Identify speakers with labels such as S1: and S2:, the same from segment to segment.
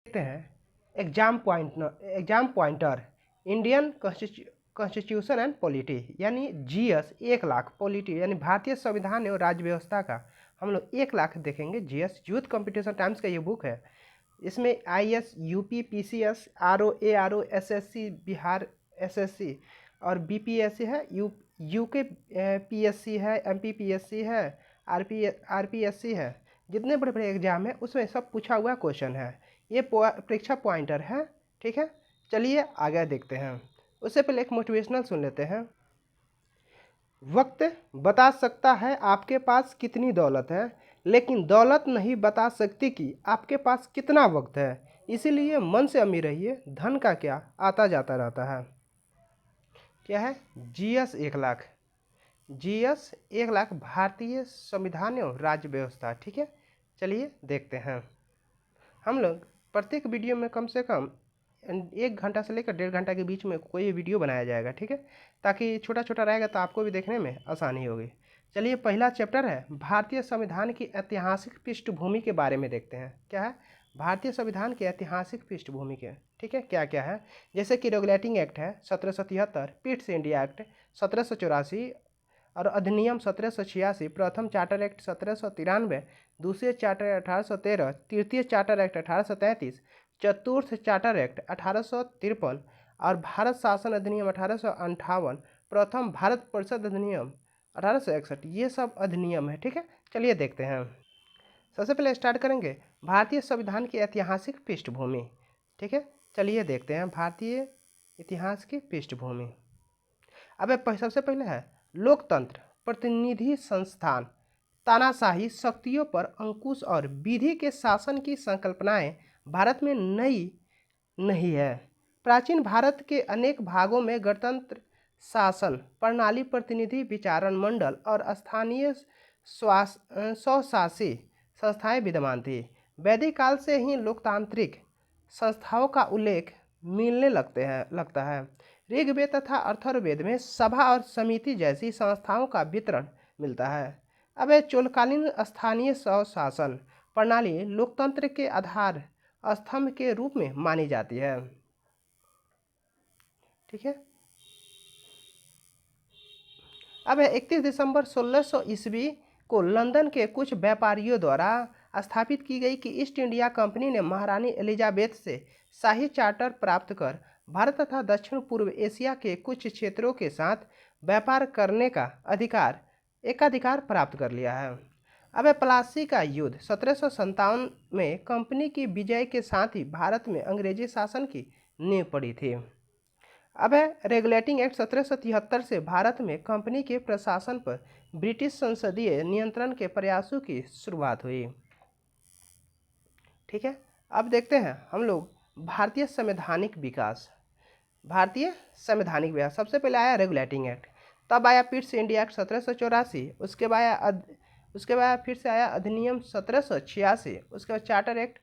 S1: देखते हैं exam pointer Indian constitution and polity यानी जीएस 1 लाख पॉलिटी यानी भारतीय संविधान एवं राज्य व्यवस्था का हम लोग 1 लाख देखेंगे। जीएस यूथ कंपटीशन टाइम्स का ये बुक है। इसमें IAS, UP, PCS, RO, ARO, SSC, Bihar SSC और बीपीएससी है, यूके पीएससी है, एमपीपीएससी है, आरपीएससी है। जितने बड़े बड़े एग्जाम है उसमें सब पूछा हुआ क्वेश्चन है। ये परीक्षा पॉइंटर है। ठीक है, चलिए आगे देखते हैं। उससे पहले एक मोटिवेशनल सुन लेते हैं। वक्त बता सकता है आपके पास कितनी दौलत है, लेकिन दौलत नहीं बता सकती कि आपके पास कितना वक्त है। इसीलिए मन से अमीर रहिए, धन का क्या आता जाता रहता है। क्या है? जीएस 1 लाख। जीएस 1 लाख भारतीय संविधान एवं राज्य व्यवस्था। ठीक है, चलिए देखते हैं। हम लोग प्रत्येक वीडियो में कम से कम 1 घंटा से लेकर 1.5 घंटा के बीच में कोई वीडियो बनाया जाएगा। ठीक है, ताकि छोटा छोटा रहेगा तो आपको भी देखने में आसानी होगी। चलिए, पहला चैप्टर है भारतीय संविधान की ऐतिहासिक पृष्ठभूमि के बारे में देखते हैं। क्या है? भारतीय संविधान की ऐतिहासिक पृष्ठभूमि के। ठीक है, क्या क्या है? जैसे कि रेगुलेटिंग एक्ट है 1773, पिट्स इंडिया एक्ट 1784 और अधिनियम 1786, प्रथम चार्टर एक्ट 1793, दूसरे चार्टर 1813, तृतीय चार्टर एक्ट 1833, चतुर्थ चार्टर एक्ट 1853 और भारत शासन अधिनियम 1858, प्रथम भारत परिषद अधिनियम 1861। ये सब अधिनियम है। ठीक है, चलिए देखते हैं। सबसे पहले स्टार्ट करेंगे भारतीय संविधान की ऐतिहासिक पृष्ठभूमि। ठीक है, चलिए देखते हैं भारतीय इतिहास की पृष्ठभूमि। अब सबसे पहले है लोकतंत्र, प्रतिनिधि संस्थान, तानाशाही शक्तियों पर अंकुश और विधि के शासन की संकल्पनाएं भारत में नई नहीं है। प्राचीन भारत के अनेक भागों में गणतंत्र शासन प्रणाली, प्रतिनिधि विचारण मंडल और स्थानीय स्वशासी संस्थाएं विद्यमान थी। वैदिक काल से ही लोकतांत्रिक संस्थाओं का उल्लेख मिलने लगता है। ऋग्वेद तथा अथर्ववेद में सभा और समिति जैसी संस्थाओं का वितरण मिलता है। अब चोलकालीन स्थानीय स्वशासन प्रणाली लोकतंत्र के आधार स्तंभ के रूप में मानी जाती है। ठीक है, अब 31 दिसंबर 1600 ईस्वी को लंदन के कुछ व्यापारियों द्वारा स्थापित की गई कि ईस्ट इंडिया कंपनी ने महारानी एलिजाबेथ से शाही चार्टर प्राप्त कर भारत तथा दक्षिण पूर्व एशिया के कुछ क्षेत्रों के साथ व्यापार करने का एकाधिकार प्राप्त कर लिया है। अब प्लासी का युद्ध 1757 में कंपनी की विजय के साथ ही भारत में अंग्रेजी शासन की नींव पड़ी थी। अब रेगुलेटिंग एक्ट 1773 से भारत में कंपनी के प्रशासन पर ब्रिटिश संसदीय नियंत्रण के प्रयासों की शुरुआत हुई। ठीक है, अब देखते हैं हम लोग भारतीय संवैधानिक विकास। सबसे पहले आया रेगुलेटिंग एक्ट, तब आया पिट्स इंडिया एक्ट 1784, उसके बाद फिर से आया अधिनियम 1786, उसके बाद चार्टर एक्ट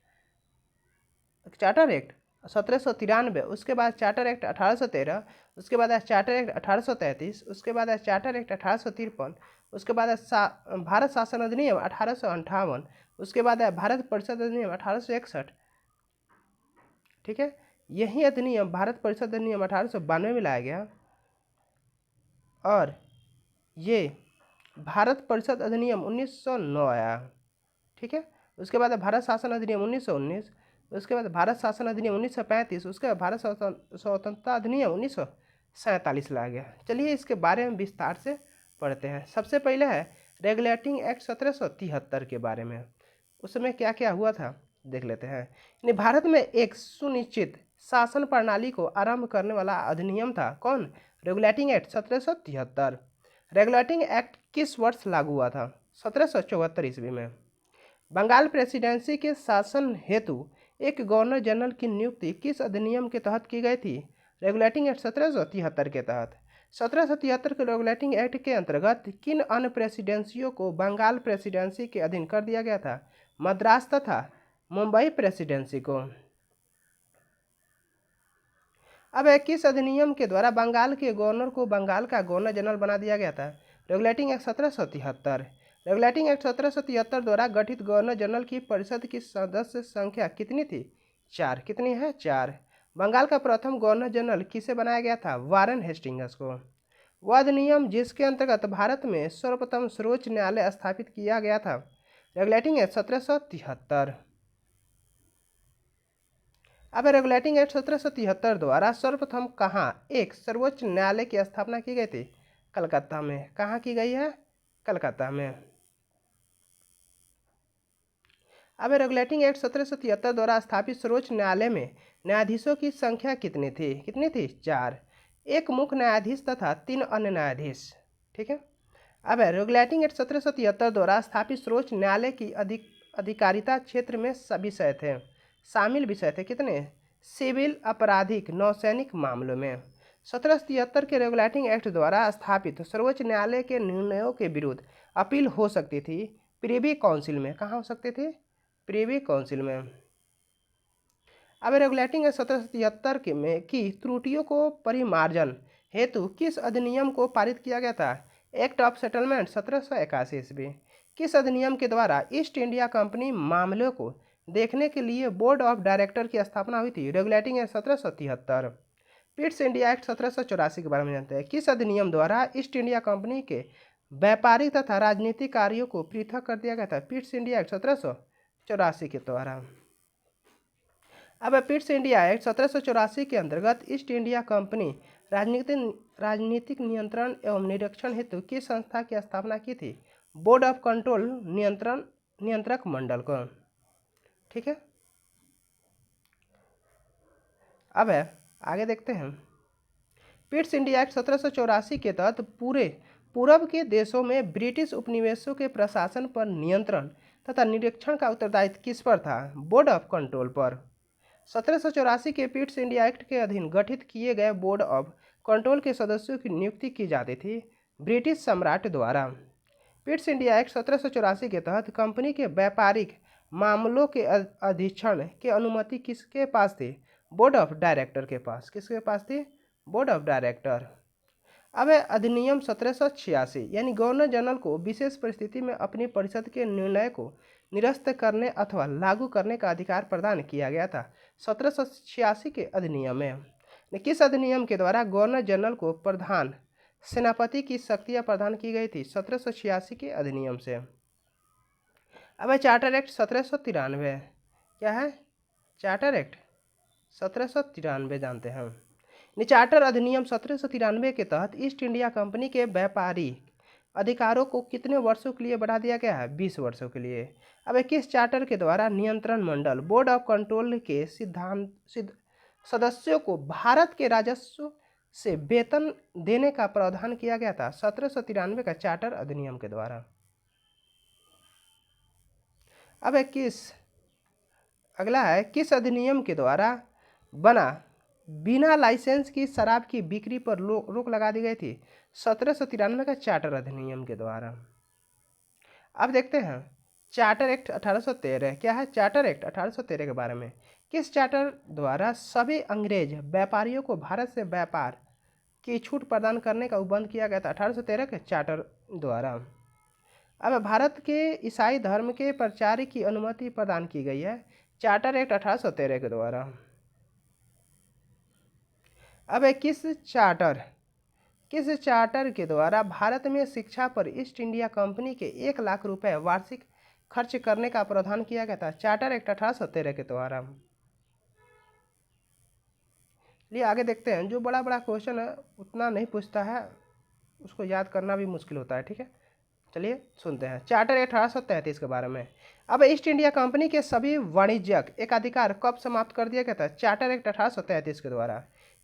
S1: 1793, उसके बाद चार्टर एक्ट 1813, उसके बाद चार्टर एक्ट 1833, उसके बाद चार्टर एक्ट 1853, उसके बाद भारत शासन अधिनियम 1858, उसके बाद भारत परिषद अधिनियम 1861। ठीक है, यही अधिनियम भारत परिषद अधिनियम 1892 में लाया गया और ये भारत परिषद अधिनियम 1909 आया। ठीक है, उसके बाद भारत शासन अधिनियम 1919, उसके बाद भारत शासन अधिनियम 1935, उसके बाद भारत स्वतंत्रता अधिनियम 1947 लाया गया। चलिए इसके बारे में विस्तार से पढ़ते हैं। सबसे पहले है रेगुलेटिंग एक्ट 1773 के बारे में। उस समय क्या क्या हुआ था देख लेते हैं। भारत में एक सुनिश्चित शासन प्रणाली को आरंभ करने वाला अधिनियम था। कौन? Regulating act 1773। रेगुलेटिंग एक्ट किस वर्ष लागू हुआ था? 1774 ईस्वी में। बंगाल प्रेसिडेंसी के शासन हेतु एक गवर्नर जनरल की नियुक्ति किस अधिनियम के तहत की गई थी? रेगुलेटिंग एक्ट 1773 के तहत। 1773 के रेगुलेटिंग एक्ट के अंतर्गत किन अन्य प्रेसिडेंसियों को बंगाल प्रेसिडेंसी के अधीन कर दिया गया था? मद्रास तथा मुंबई प्रेसिडेंसी को। अब किस अधिनियम के द्वारा बंगाल के गवर्नर को बंगाल का गवर्नर जनरल बना दिया गया था? Regulating act 1773। रेगुलेटिंग एक्ट 1773 द्वारा गठित गवर्नर जनरल की परिषद की सदस्य संख्या कितनी थी? 4। कितनी है? 4। बंगाल का प्रथम गवर्नर जनरल किसे बनाया गया था? वारेन हेस्टिंग्स को। वह अधिनियम जिसके अंतर्गत भारत में सर्वप्रथम सर्वोच्च न्यायालय स्थापित किया गया था? Regulating act 1773। अब रेगुलेटिंग एक्ट 1773 द्वारा सर्वप्रथम कहाँ एक सर्वोच्च न्यायालय की स्थापना की गई थी? कलकत्ता में। कहाँ की गई है? कलकत्ता में। अब रेगुलेटिंग एक्ट 1773 द्वारा स्थापित सर्वोच्च न्यायालय में न्यायाधीशों की संख्या कितनी थी? कितनी थी? 4। एक मुख्य न्यायाधीश तथा 3 अन्य न्यायाधीश। ठीक है। अब रेगुलेटिंग एक्ट 1773 द्वारा स्थापित सर्वोच्च न्यायालय की अधिकारिता क्षेत्र में सभी विषय थे, शामिल विषय थे कितने? सिविल, आपराधिक, नौसैनिक मामलों में। 1773 के रेगुलेटिंग एक्ट द्वारा स्थापित सर्वोच्च न्यायालय के निर्णयों के विरुद्ध अपील हो सकती थी प्रिवी काउंसिल में। कहाँ हो सकती थी? प्रिवी काउंसिल में। अब रेगुलेटिंग एक्ट 1773 के में की त्रुटियों को परिमार्जन हेतु किस अधिनियम को पारित किया गया था? एक्ट ऑफ सेटलमेंट 1781 ईस्वी। किस अधिनियम के द्वारा ईस्ट इंडिया कंपनी मामलों को देखने के लिए बोर्ड ऑफ डायरेक्टर की स्थापना हुई थी? Regulating act 1773। Pitt's India act 1784 के बारे में जानते हैं। किस अधिनियम द्वारा ईस्ट इंडिया कंपनी के व्यापारिक तथा राजनीतिक कार्यों को पृथक कर दिया गया था? पिट्स इंडिया एक्ट 1784 के द्वारा। अब पिट्स इंडिया एक्ट 1784 के अंतर्गत ईस्ट इंडिया कंपनी राजनीतिक नियंत्रण एवं निरीक्षण हेतु किस संस्था की स्थापना की थी? बोर्ड ऑफ कंट्रोल नियंत्रक मंडल को। ठीक है। अब आगे देखते हैं। पिट्स इंडिया एक्ट 1784 के तहत पूर्व के देशों में ब्रिटिश उपनिवेशों के प्रशासन पर नियंत्रण तथा निरीक्षण का उत्तरदायित्व किस पर था? बोर्ड ऑफ कंट्रोल पर। 1784 के पिट्स इंडिया एक्ट के अधीन गठित किए गए बोर्ड ऑफ कंट्रोल के सदस्यों की नियुक्ति की जाती थी ब्रिटिश सम्राट द्वारा। पिट्स इंडिया एक्ट 1784 के तहत कंपनी के व्यापारिक मामलों के अधीक्षण की अनुमति किसके पास थी? बोर्ड ऑफ डायरेक्टर के पास। किसके पास थी? Board of director. अब अधिनियम 1786 यानी गवर्नर जनरल को विशेष परिस्थिति में अपनी परिषद के निर्णय को निरस्त करने अथवा लागू करने का अधिकार प्रदान किया गया था 1786 के अधिनियम में। किस अधिनियम के द्वारा गवर्नर जनरल को प्रधान सेनापति की शक्तियां प्रदान की गई थी? 1786 के अधिनियम से। अब चार्टर एक्ट 1793 क्या है? चार्टर एक्ट 1793 जानते हैं। चार्टर अधिनियम 1793 के तहत ईस्ट इंडिया कंपनी के व्यापारी अधिकारों को कितने वर्षों के लिए बढ़ा दिया गया है? 20 वर्षों के लिए। अब किस चार्टर के द्वारा नियंत्रण मंडल बोर्ड ऑफ कंट्रोल के सदस्यों को भारत के राजस्व से वेतन देने का प्रावधान किया गया था? 1793 का चार्टर अधिनियम के द्वारा। अब अगला है किस अधिनियम के द्वारा बना बिना लाइसेंस की शराब की बिक्री पर रोक लगा दी गई थी? 1793 का चार्टर अधिनियम के द्वारा। अब देखते हैं चार्टर एक्ट 1813 क्या है? चार्टर एक्ट 1813 के बारे में। किस चार्टर द्वारा सभी अंग्रेज व्यापारियों को भारत से व्यापार की छूट प्रदान करने का उपबंध किया गया था? 1813 के चार्टर द्वारा। अब भारत के ईसाई धर्म के प्रचार की अनुमति प्रदान की गई है चार्टर एक्ट 1813 के द्वारा। अब किस चार्टर के द्वारा भारत में शिक्षा पर ईस्ट इंडिया कंपनी के 1 लाख रुपए वार्षिक खर्च करने का प्रावधान किया गया था? चार्टर एक्ट 1813 के द्वारा। लिए आगे देखते हैं। जो बड़ा क्वेश्चन है उतना नहीं पूछता है, उसको याद करना भी मुश्किल होता है। ठीक है, चलिए सुनते हैं चार्टर 1833 के बारे में। अब ईस्ट इंडिया कंपनी के सभी वाणिज्यिक एकाधिकार कब समाप्त कर दिया गया था? चार्टर एक्ट 1833 के द्वारा।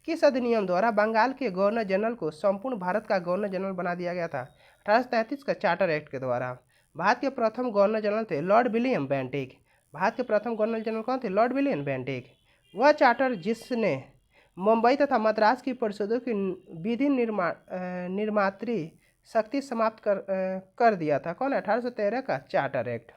S1: किस अधिनियम द्वारा बंगाल के गवर्नर जनरल को संपूर्ण भारत का गवर्नर जनरल बना दिया गया था? 1833 का चार्टर एक्ट के द्वारा। भारत के प्रथम गवर्नर जनरल थे लॉर्ड विलियम बेंटिक। भारत के प्रथम गवर्नर जनरल कौन थे? Lord William Bentinck. वह चार्टर जिसने मुंबई तथा मद्रास की परिषदों की विधि निर्मात्री शक्ति समाप्त कर दिया था। कौन? 1813 का चार्टर एक्ट।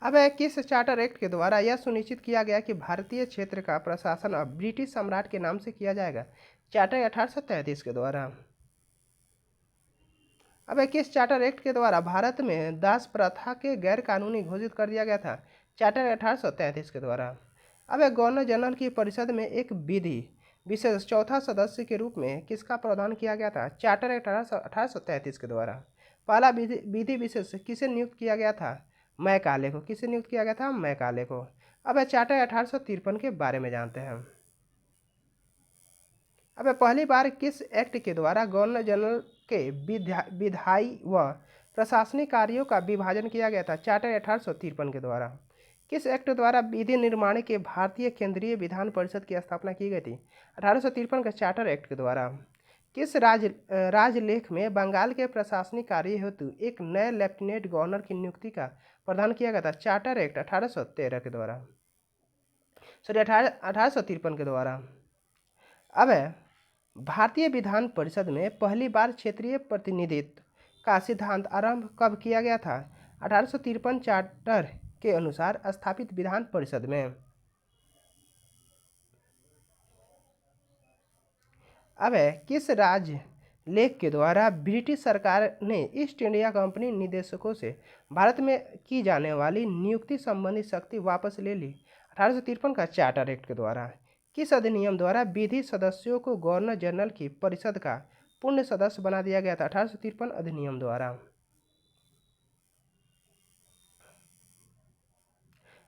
S1: अब किस चार्टर एक्ट के द्वारा यह सुनिश्चित किया गया कि भारतीय क्षेत्र का प्रशासन अब ब्रिटिश सम्राट के नाम से किया जाएगा? चार्टर 1833 के द्वारा। अब किस चार्टर एक्ट के द्वारा भारत में दास प्रथा के गैर कानूनी घोषित कर दिया गया था? चार्टर 1833 के द्वारा। अब गवर्नर जनरल की परिषद में एक विधि विशेष चौथा सदस्य के रूप में किसका प्रावधान किया गया था? चार्टर 1833 के द्वारा। पहला विधि विशेष किसे नियुक्त किया गया था? मैकाले को। किसे नियुक्त किया गया था? मैकाले को। अब चार्टर 1853 के बारे में जानते हैं। अब पहली बार किस एक्ट के द्वारा गवर्नर जनरल के विधायी व प्रशासनिक कार्यों का विभाजन किया गया था? चार्टर 1853 के द्वारा। किस एक्ट द्वारा विधि निर्माण के भारतीय केंद्रीय विधान परिषद की स्थापना की गई थी? 1853 के चार्टर एक्ट के द्वारा। किस राजलेख में बंगाल के प्रशासनिक कार्य हेतु एक नए लेफ्टिनेंट गवर्नर की नियुक्ति का प्रावधान किया गया था? चार्टर एक्ट 1813 के द्वारा, सॉरी 1853 के द्वारा। अब भारतीय विधान परिषद में पहली बार क्षेत्रीय प्रतिनिधित्व का सिद्धांत आरंभ कब किया गया था? 1853 चार्टर के अनुसार स्थापित विधान परिषद में। अब किस राजलेख के द्वारा ब्रिटिश सरकार ने ईस्ट इंडिया कंपनी निदेशकों से भारत में की जाने वाली नियुक्ति संबंधी शक्ति वापस ले ली? 1853 का चार्टर एक्ट के द्वारा। किस अधिनियम द्वारा विधि सदस्यों को गवर्नर जनरल की परिषद का पूर्ण सदस्य बना दिया गया था? 1853 अधिनियम द्वारा।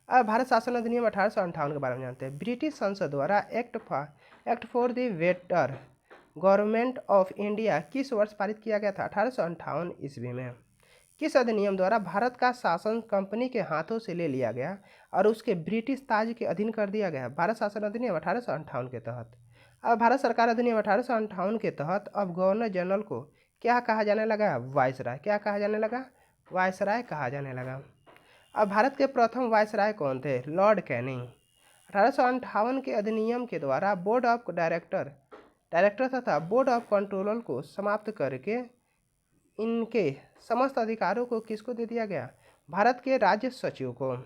S1: अब भारत शासन अधिनियम 1858 के बारे में जानते हैं। ब्रिटिश संसद द्वारा act for the better government of India किस वर्ष पारित किया गया था? 1858 ईस्वी में। किस अधिनियम द्वारा भारत का शासन कंपनी के हाथों से ले लिया गया और उसके ब्रिटिश ताज के अधीन कर दिया गया? भारत शासन अधिनियम 1858 के तहत। अब भारत सरकार अधिनियम 1858 के तहत अब गवर्नर जनरल को क्या कहा जाने लगा? वायसराय। क्या कहा जाने लगा? वायसराय कहा जाने लगा। अब भारत के प्रथम वायसराय कौन थे? Lord Canning. 1858 के अधिनियम के द्वारा बोर्ड ऑफ डायरेक्टर तथा बोर्ड ऑफ कंट्रोलर को समाप्त करके इनके समस्त अधिकारों को किसको दे दिया गया? भारत के राज्य सचिव को।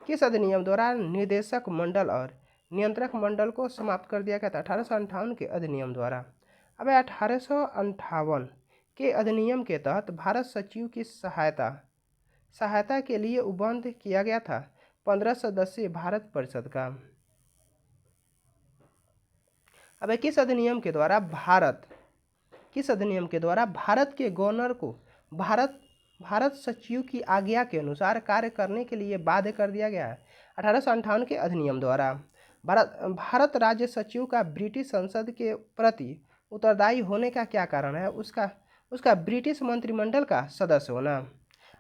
S1: किस अधिनियम द्वारा निदेशक मंडल और नियंत्रक मंडल को समाप्त कर दिया गया था? 1858 के अधिनियम द्वारा। अब 1858 के अधिनियम के तहत भारत सचिव की सहायता के लिए उपबंध किया गया था 15 सदस्यीय भारत परिषद का। अब किस अधिनियम के द्वारा भारत के गवर्नर को भारत सचिव की आज्ञा के अनुसार कार्य करने के लिए बाध्य कर दिया गया है? 1858 के अधिनियम द्वारा। भारत राज्य सचिव का ब्रिटिश संसद के प्रति उत्तरदायी होने का क्या कारण है? उसका ब्रिटिश मंत्रिमंडल का सदस्य होना।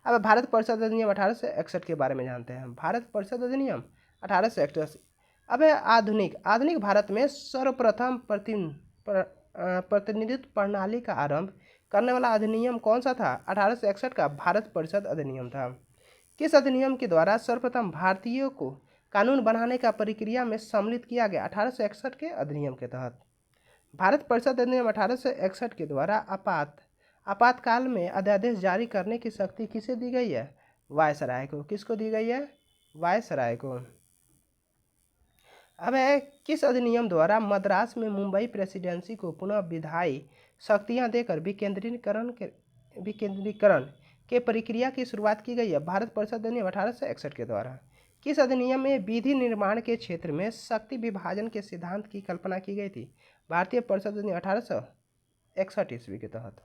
S1: अब भारत परिषद अधिनियम 1861 के बारे में जानते हैं। भारत परिषद अधिनियम 1861। अब आधुनिक भारत में सर्वप्रथम प्रतिनिधित्व प्रणाली का आरंभ करने वाला अधिनियम कौन सा था? 1861 का भारत परिषद अधिनियम था। किस अधिनियम के द्वारा सर्वप्रथम भारतीयों को कानून बनाने का प्रक्रिया में सम्मिलित किया गया? 1861 के अधिनियम के तहत। भारत परिषद अधिनियम 1861 के द्वारा आपातकाल में अध्यादेश जारी करने की शक्ति किसे दी गई है? वायसराय को। किसको दी गई है? वायसराय को। अब किस अधिनियम द्वारा मद्रास में मुंबई प्रेसिडेंसी को पुनः विधायी शक्तियां देकर विकेंद्रीकरण के प्रक्रिया की शुरुआत की गई है? भारत परिषद अधिनियम 1861 के द्वारा। किस अधिनियम में विधि निर्माण के क्षेत्र में शक्ति विभाजन के सिद्धांत की कल्पना की गई थी? भारतीय परिषद अधिनियम 1861 ईस्वी के तहत।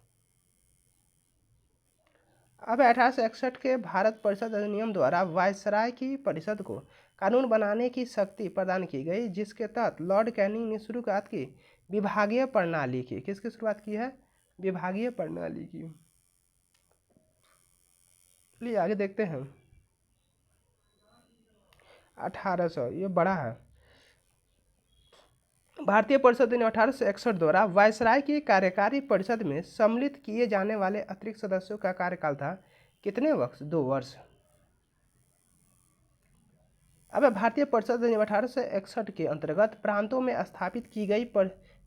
S1: अब 1861 के भारत परिषद अधिनियम द्वारा वायसराय की परिषद को कानून बनाने की शक्ति प्रदान की गई, जिसके तहत लॉर्ड कैनिंग ने शुरुआत की विभागीय प्रणाली की। किसकी शुरुआत की है? विभागीय प्रणाली की। चलिए आगे देखते हैं। 1800, ये बड़ा है। भारतीय परिषद अधिनियम 1861 द्वारा वायसराय की कार्यकारी परिषद में सम्मिलित किए जाने वाले अतिरिक्त सदस्यों का कार्यकाल था कितने वर्ष? 2 वर्ष। अब भारतीय परिषद अधिनियम 1861 के अंतर्गत प्रांतों में स्थापित की गई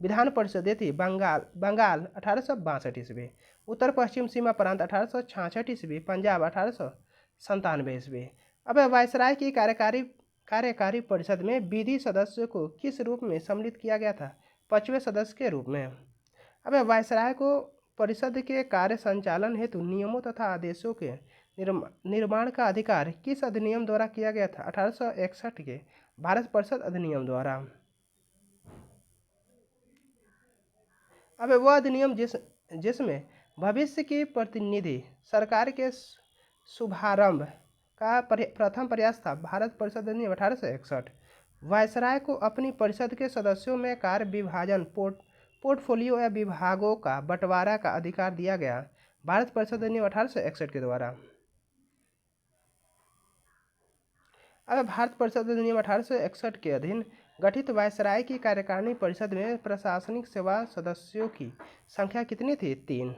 S1: विधान परिषदें थी बंगाल 1862 ईस्वी, उत्तर पश्चिम सीमा प्रांत 1866 ईस्वी, पंजाब 1897 ईस्वी। अब वायसराय की कार्यकारी परिषद में विधि सदस्यों को किस रूप में सम्मिलित किया गया था? 5वें सदस्य के रूप में। अब वायसराय को परिषद के कार्य संचालन हेतु नियमों तथा आदेशों के निर्माण का अधिकार किस अधिनियम द्वारा किया गया था? 1861 के भारत परिषद अधिनियम द्वारा। अब वह अधिनियम जिसमें भविष्य की प्रतिनिधि सरकार के शुभारंभ का प्रथम प्रयास था, भारत परिषद अधिनियम 1861। वायसराय को अपनी परिषद के सदस्यों में कार्य विभाजन, पोर्टफोलियो या विभागों का बंटवारा का अधिकार दिया गया, भारत परिषद अधिनियम 1861 के द्वारा। अब भारत परिषद अधिनियम 1861 के अधीन गठित वायसराय की कार्यकारिणी परिषद में प्रशासनिक सेवा सदस्यों की संख्या कितनी थी? 3।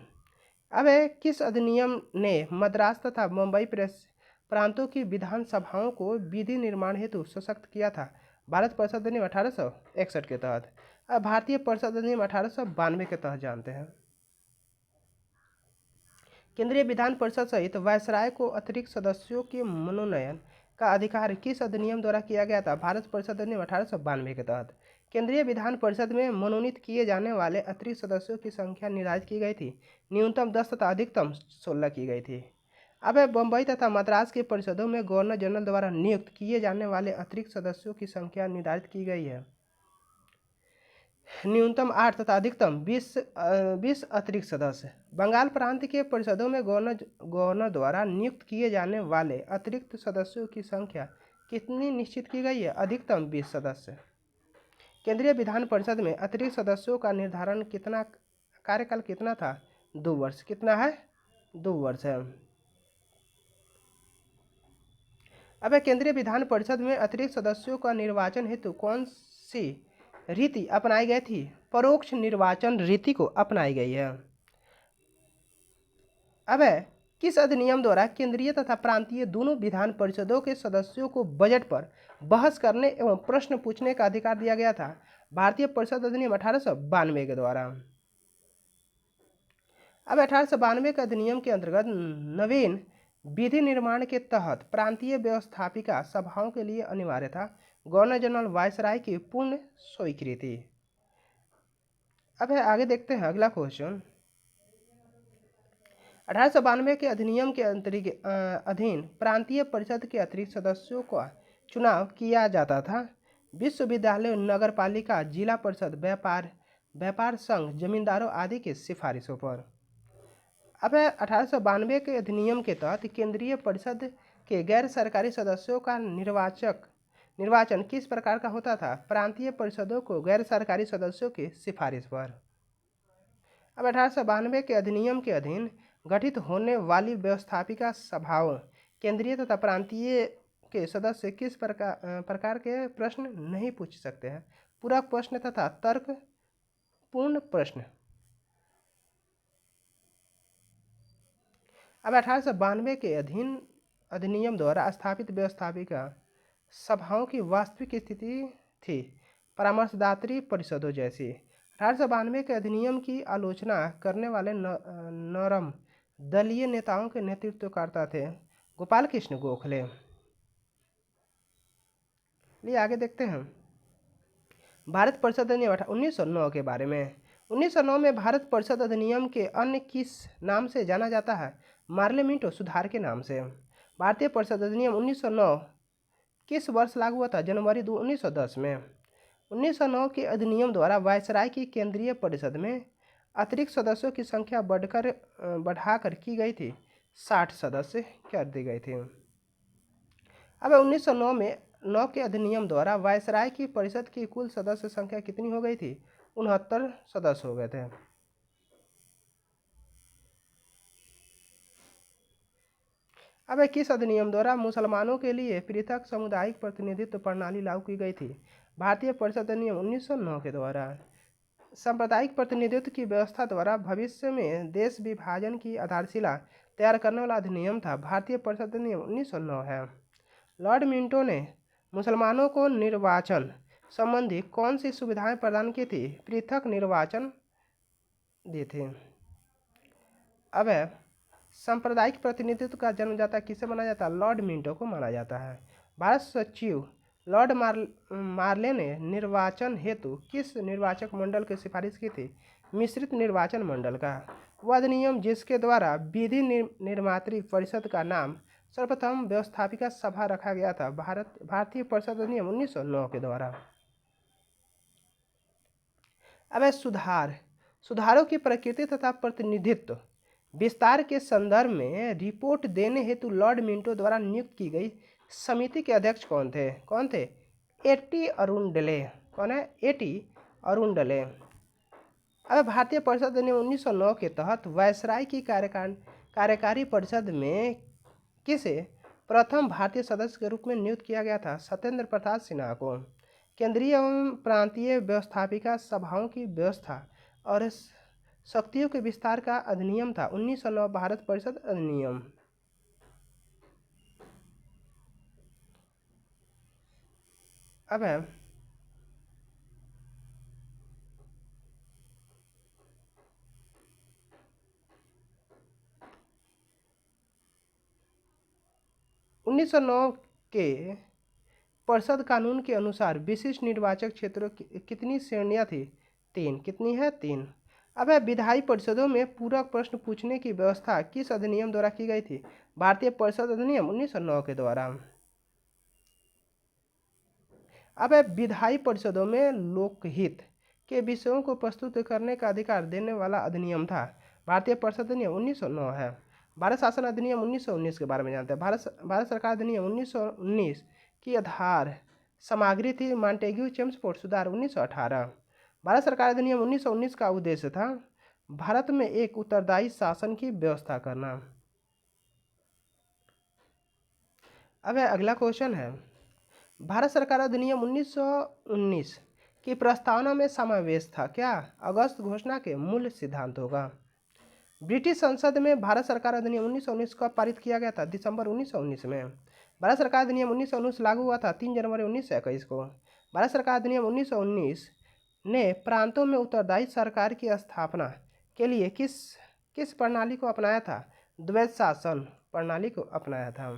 S1: अब किस अधिनियम ने मद्रास तथा मुंबई प्रांतों की विधानसभाओं को विधि निर्माण हेतु सशक्त किया था? भारत परिषद अधिनियम 1861 के तहत। अब भारतीय परिषद अधिनियम 1892 के तहत जानते हैं। केंद्रीय विधान परिषद सहित वायसराय को अतिरिक्त सदस्यों के मनोनयन का अधिकार किस अधिनियम द्वारा किया गया था? भारत परिषद अधिनियम 1892 के तहत। केंद्रीय विधान परिषद में मनोनीत किए जाने वाले अतिरिक्त सदस्यों की संख्या निर्धारित की गई थी, न्यूनतम 10 तथा अधिकतम 16 की गई थी। अब बम्बई तथा मद्रास की परिषदों में गवर्नर जनरल द्वारा नियुक्त किए जाने वाले अतिरिक्त सदस्यों की संख्या निर्धारित की गई है, न्यूनतम 8 तथा अधिकतम 20 अतिरिक्त सदस्य। बंगाल प्रांत के परिषदों में गवर्नर द्वारा नियुक्त किए जाने वाले अतिरिक्त सदस्यों की संख्या कितनी निश्चित की गई है? अधिकतम 20 सदस्य। केंद्रीय विधान परिषद में अतिरिक्त सदस्यों का निर्धारण कितना, कार्यकाल कितना था? 2 वर्ष। कितना है? 2 वर्ष है। अब केंद्रीय विधान परिषद में अतिरिक्त सदस्यों का निर्वाचन हेतु कौन सी रीति अपनाई गई थी? परोक्ष निर्वाचन रीति को अपनाई गई है। अब किस अधिनियम द्वारा केंद्रीय तथा प्रांतीय दोनों विधान परिषदों के सदस्यों को बजट पर बहस करने एवं प्रश्न पूछने का अधिकार दिया गया था? भारतीय परिषद अधिनियम 1892 के द्वारा। अब 1892 के अधिनियम के अंतर्गत नवीन विधि निर्माण के तहत प्रांतीय व्यवस्थापिका सभाओं के लिए अनिवार्य था गवर्नर जनरल वायसराय की पूर्ण स्वीकृति। अब आगे देखते हैं अगला क्वेश्चन। 1892 के अधिनियम के अधीन प्रांतीय परिषद के अतिरिक्त सदस्यों का चुनाव किया जाता था विश्वविद्यालय, नगर पालिका, जिला परिषद, व्यापार संघ, जमींदारों आदि की सिफारिशों पर। अब 1892 के अधिनियम के तहत केंद्रीय परिषद के गैर सरकारी सदस्यों का निर्वाचन किस प्रकार का होता था? प्रांतीय परिषदों को गैर सरकारी सदस्यों की सिफारिश पर। अब 1892 के अधिनियम के अधीन गठित होने वाली व्यवस्थापिका सभाओं केंद्रीय तथा प्रांतीय के सदस्य किस प्रकार के प्रश्न नहीं पूछ सकते हैं? पूरक प्रश्न तथा तर्क पूर्ण प्रश्न। अब 1892 के अधिनियम द्वारा स्थापित व्यवस्थापिका सभाओं की वास्तविक स्थिति थी परामर्शदात्री परिषदों जैसी। 1892 के अधिनियम की आलोचना करने वाले नरम दलीय नेताओं के नेतृत्वकर्ता थे गोपाल कृष्ण गोखले। आगे देखते हैं भारत परिषद अधिनियम 1909 के बारे में। 1909 में भारत परिषद अधिनियम के अन्य किस नाम से जाना जाता है? मार्ले-मिंटो सुधार के नाम से। भारतीय परिषद अधिनियम 1909 किस वर्ष लागू हुआ था? जनवरी 1910 में। 1909 के अधिनियम द्वारा वायसराय की केंद्रीय परिषद में अतिरिक्त सदस्यों की संख्या बढ़ाकर की गई थी, 60 सदस्य कर दी गई थी। अब 1909 के अधिनियम द्वारा वायसराय की परिषद की कुल सदस्य संख्या कितनी हो गई थी? 69 सदस्य हो गए थे। अब किस अधिनियम द्वारा मुसलमानों के लिए पृथक सामुदायिक प्रतिनिधित्व प्रणाली लागू की गई थी? भारतीय परिषद अधिनियम 1909 के द्वारा। सांप्रदायिक प्रतिनिधित्व की व्यवस्था द्वारा भविष्य में देश विभाजन की आधारशिला तैयार करने वाला अधिनियम था भारतीय परिषद अधिनियम 1909 है। लॉर्ड मिंटो ने मुसलमानों को निर्वाचन संबंधी कौन सी सुविधाएं प्रदान की थी? पृथक निर्वाचन दी थी। अब सांप्रदायिक प्रतिनिधित्व का जन्मदाता किसे माना जाता है? लॉर्ड मिंटो को माना जाता है। भारत सचिव लॉर्ड मार्ले ने निर्वाचन हेतु किस निर्वाचक मंडल की सिफारिश की थी? मिश्रित निर्वाचन मंडल का। वह अधिनियम जिसके द्वारा विधि निर्मात्री परिषद का नाम सर्वप्रथम व्यवस्थापिका सभा रखा गया था, भारतीय परिषद अधिनियम 1909 के द्वारा। अब सुधारों की प्रकृति तथा प्रतिनिधित्व विस्तार के संदर्भ में रिपोर्ट देने हेतु लॉर्ड मिंटो द्वारा नियुक्त की गई समिति के अध्यक्ष कौन थे? Eighty Arundale. कौन है? Eighty Arundale. अब भारतीय परिषद अधिनियम 1909 के तहत वायसराय की कार्यकारी परिषद में किसे प्रथम भारतीय सदस्य के रूप में नियुक्त किया गया था? सत्येंद्र प्रसाद सिन्हा को। केंद्रीय एवं प्रांतीय व्यवस्थापिका सभाओं की व्यवस्था और शक्तियों के विस्तार का अधिनियम था 1909 भारत परिषद अधिनियम। अब है 1909 के परिषद कानून के अनुसार विशिष्ट निर्वाचक क्षेत्रों की कितनी श्रेणियां थी? 3। कितनी है? 3। अब है विधायी परिषदों में पूरक प्रश्न पूछने की व्यवस्था किस अधिनियम द्वारा की गई थी? भारतीय परिषद अधिनियम 1909 के द्वारा। अब है विधायी परिषदों में लोकहित के विषयों को प्रस्तुत करने का अधिकार देने वाला अधिनियम था। भारतीय परिषद अधिनियम 1909 है। भारत शासन अधिनियम 1919 के बारे में जानते हैं। भारत सरकार अधिनियम 1919 की आधार सामग्री थी मॉन्टेग्यू चेम्सफोर्ड सुधार 1918। भारत सरकार अधिनियम 1919 का उद्देश्य था भारत में एक उत्तरदायी शासन की व्यवस्था करना। अब अगला क्वेश्चन है, भारत सरकार अधिनियम 1919 की प्रस्तावना में समावेश था क्या? अगस्त घोषणा के मूल सिद्धांतों का। ब्रिटिश संसद में भारत सरकार अधिनियम 1919 का पारित किया गया था दिसंबर 1919 में। भारत सरकार अधिनियम 1919 लागू हुआ था 3 जनवरी 1921 को। भारत सरकार अधिनियम 1919 ने प्रांतों में उत्तरदायी सरकार की स्थापना के लिए किस प्रणाली को अपनाया था? द्वैध शासन प्रणाली को अपनाया था।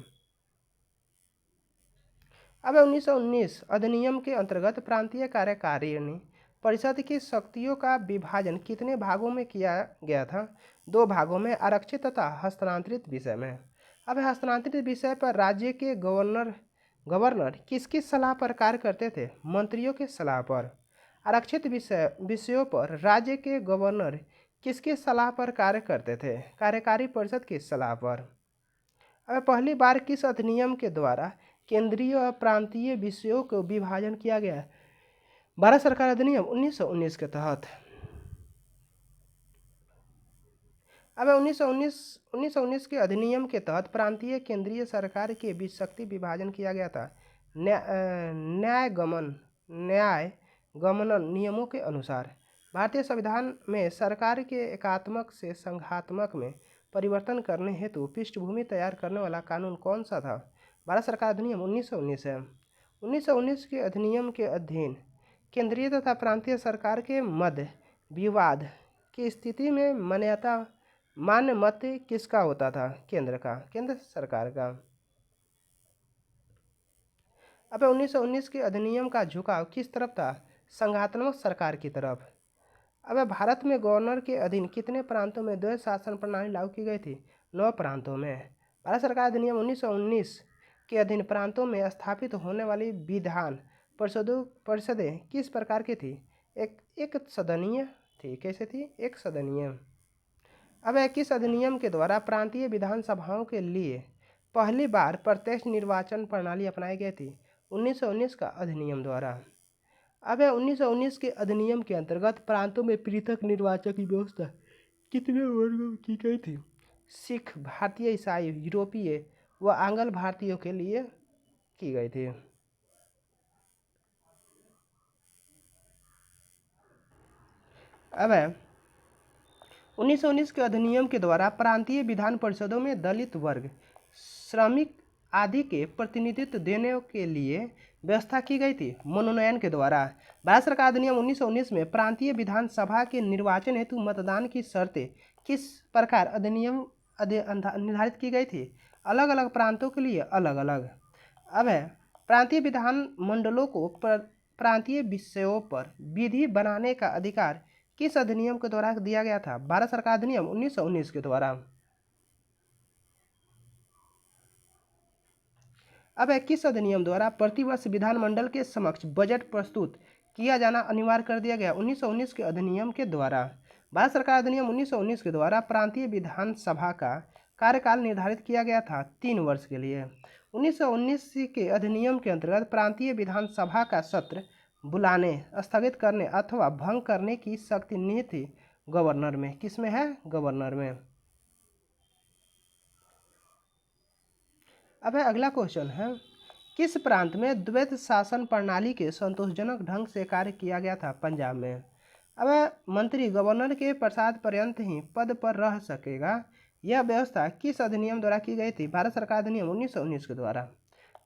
S1: अब 1919 अधिनियम के अंतर्गत प्रांतीय कार्यकारिणी परिषद की शक्तियों का विभाजन कितने भागों में किया गया था? 2 भागों में, आरक्षित तथा हस्तांतरित विषय में। अब हस्तांतरित विषय पर राज्य के गवर्नर किसकी सलाह पर कार्य करते थे? मंत्रियों के सलाह पर। आरक्षित विषयों पर राज्य के गवर्नर किसकी सलाह पर कार्य करते थे? कार्यकारी परिषद की सलाह पर। अब पहली बार किस अधिनियम के द्वारा केंद्रीय और प्रांतीय विषयों को विभाजन किया गया? भारत सरकार अधिनियम 1919 के तहत। अब 1919 के अधिनियम के तहत प्रांतीय केंद्रीय सरकार के बीच शक्ति विभाजन किया गया था न्याय गमन नियमों के अनुसार। भारतीय संविधान में सरकार के एकात्मक से संघात्मक में परिवर्तन करने हेतु पृष्ठभूमि तैयार करने वाला कानून कौन सा था? भारत सरकार अधिनियम 1919 है। 1919 के अधिनियम के अधीन केंद्रीय तथा प्रांतीय सरकार के मध्य विवाद की स्थिति में मान्य मत किसका होता था? केंद्र सरकार का। अब 1919 के अधिनियम का झुकाव किस तरफ था? संघात्मक सरकार की तरफ। अब भारत में गवर्नर के अधीन कितने प्रांतों में द्वैध शासन प्रणाली लागू की गई थी? 9 प्रांतों में। भारत सरकार अधिनियम 1919 के अधीन प्रांतों में स्थापित होने वाली विधान परिषदें किस प्रकार की थी? एक सदनीय थी। कैसे थी? एक सदनीय। अब किस अधिनियम के द्वारा प्रांतीय विधानसभाओं के लिए पहली बार प्रत्यक्ष निर्वाचन प्रणाली अपनाई गई थी? 1919 का अधिनियम द्वारा। अब 1919 के अधिनियम के अंतर्गत प्रांतों में पृथक निर्वाचन की व्यवस्था कितने वर्गों में की गई थी? सिख, भारतीय ईसाई, यूरोपीय व आंग्ल भारतीयों के लिए की गई थी। अब 1919 के अधिनियम के द्वारा प्रांतीय विधान परिषदों में दलित वर्ग, श्रमिक आदि के प्रतिनिधित्व देने के लिए व्यवस्था की गई थी मनोनयन के द्वारा। भारत सरकार अधिनियम 1919 में प्रांतीय विधानसभा के निर्वाचन हेतु मतदान की शर्तें किस प्रकार अधिनियम निर्धारित की गई थी? अलग अलग प्रांतों के लिए अलग अलग। अब प्रांतीय विधान मंडलों को प्रांतीय विषयों पर विधि बनाने का अधिकार किस अधिनियम के द्वारा दिया गया था? भारत सरकार अधिनियम 1919 के द्वारा। अब किस अधिनियम द्वारा प्रतिवर्ष विधानमंडल के समक्ष बजट प्रस्तुत किया जाना अनिवार्य कर दिया गया? 1919 के अधिनियम के द्वारा। भारत सरकार अधिनियम 1919 के द्वारा प्रांतीय विधानसभा का कार्यकाल निर्धारित किया गया था 3 वर्ष के लिए। 1919 के अधिनियम के अंतर्गत प्रांतीय विधानसभा का सत्र बुलाने, स्थगित करने अथवा भंग करने की शक्ति निहित थी गवर्नर में। किसमें है? गवर्नर में। अब अगला क्वेश्चन है, किस प्रांत में द्वैत शासन प्रणाली के संतोषजनक ढंग से कार्य किया गया था? पंजाब में। अब मंत्री गवर्नर के प्रसाद पर्यंत ही पद पर रह सकेगा, यह व्यवस्था किस अधिनियम द्वारा की गई थी? भारत सरकार अधिनियम 1919 के द्वारा।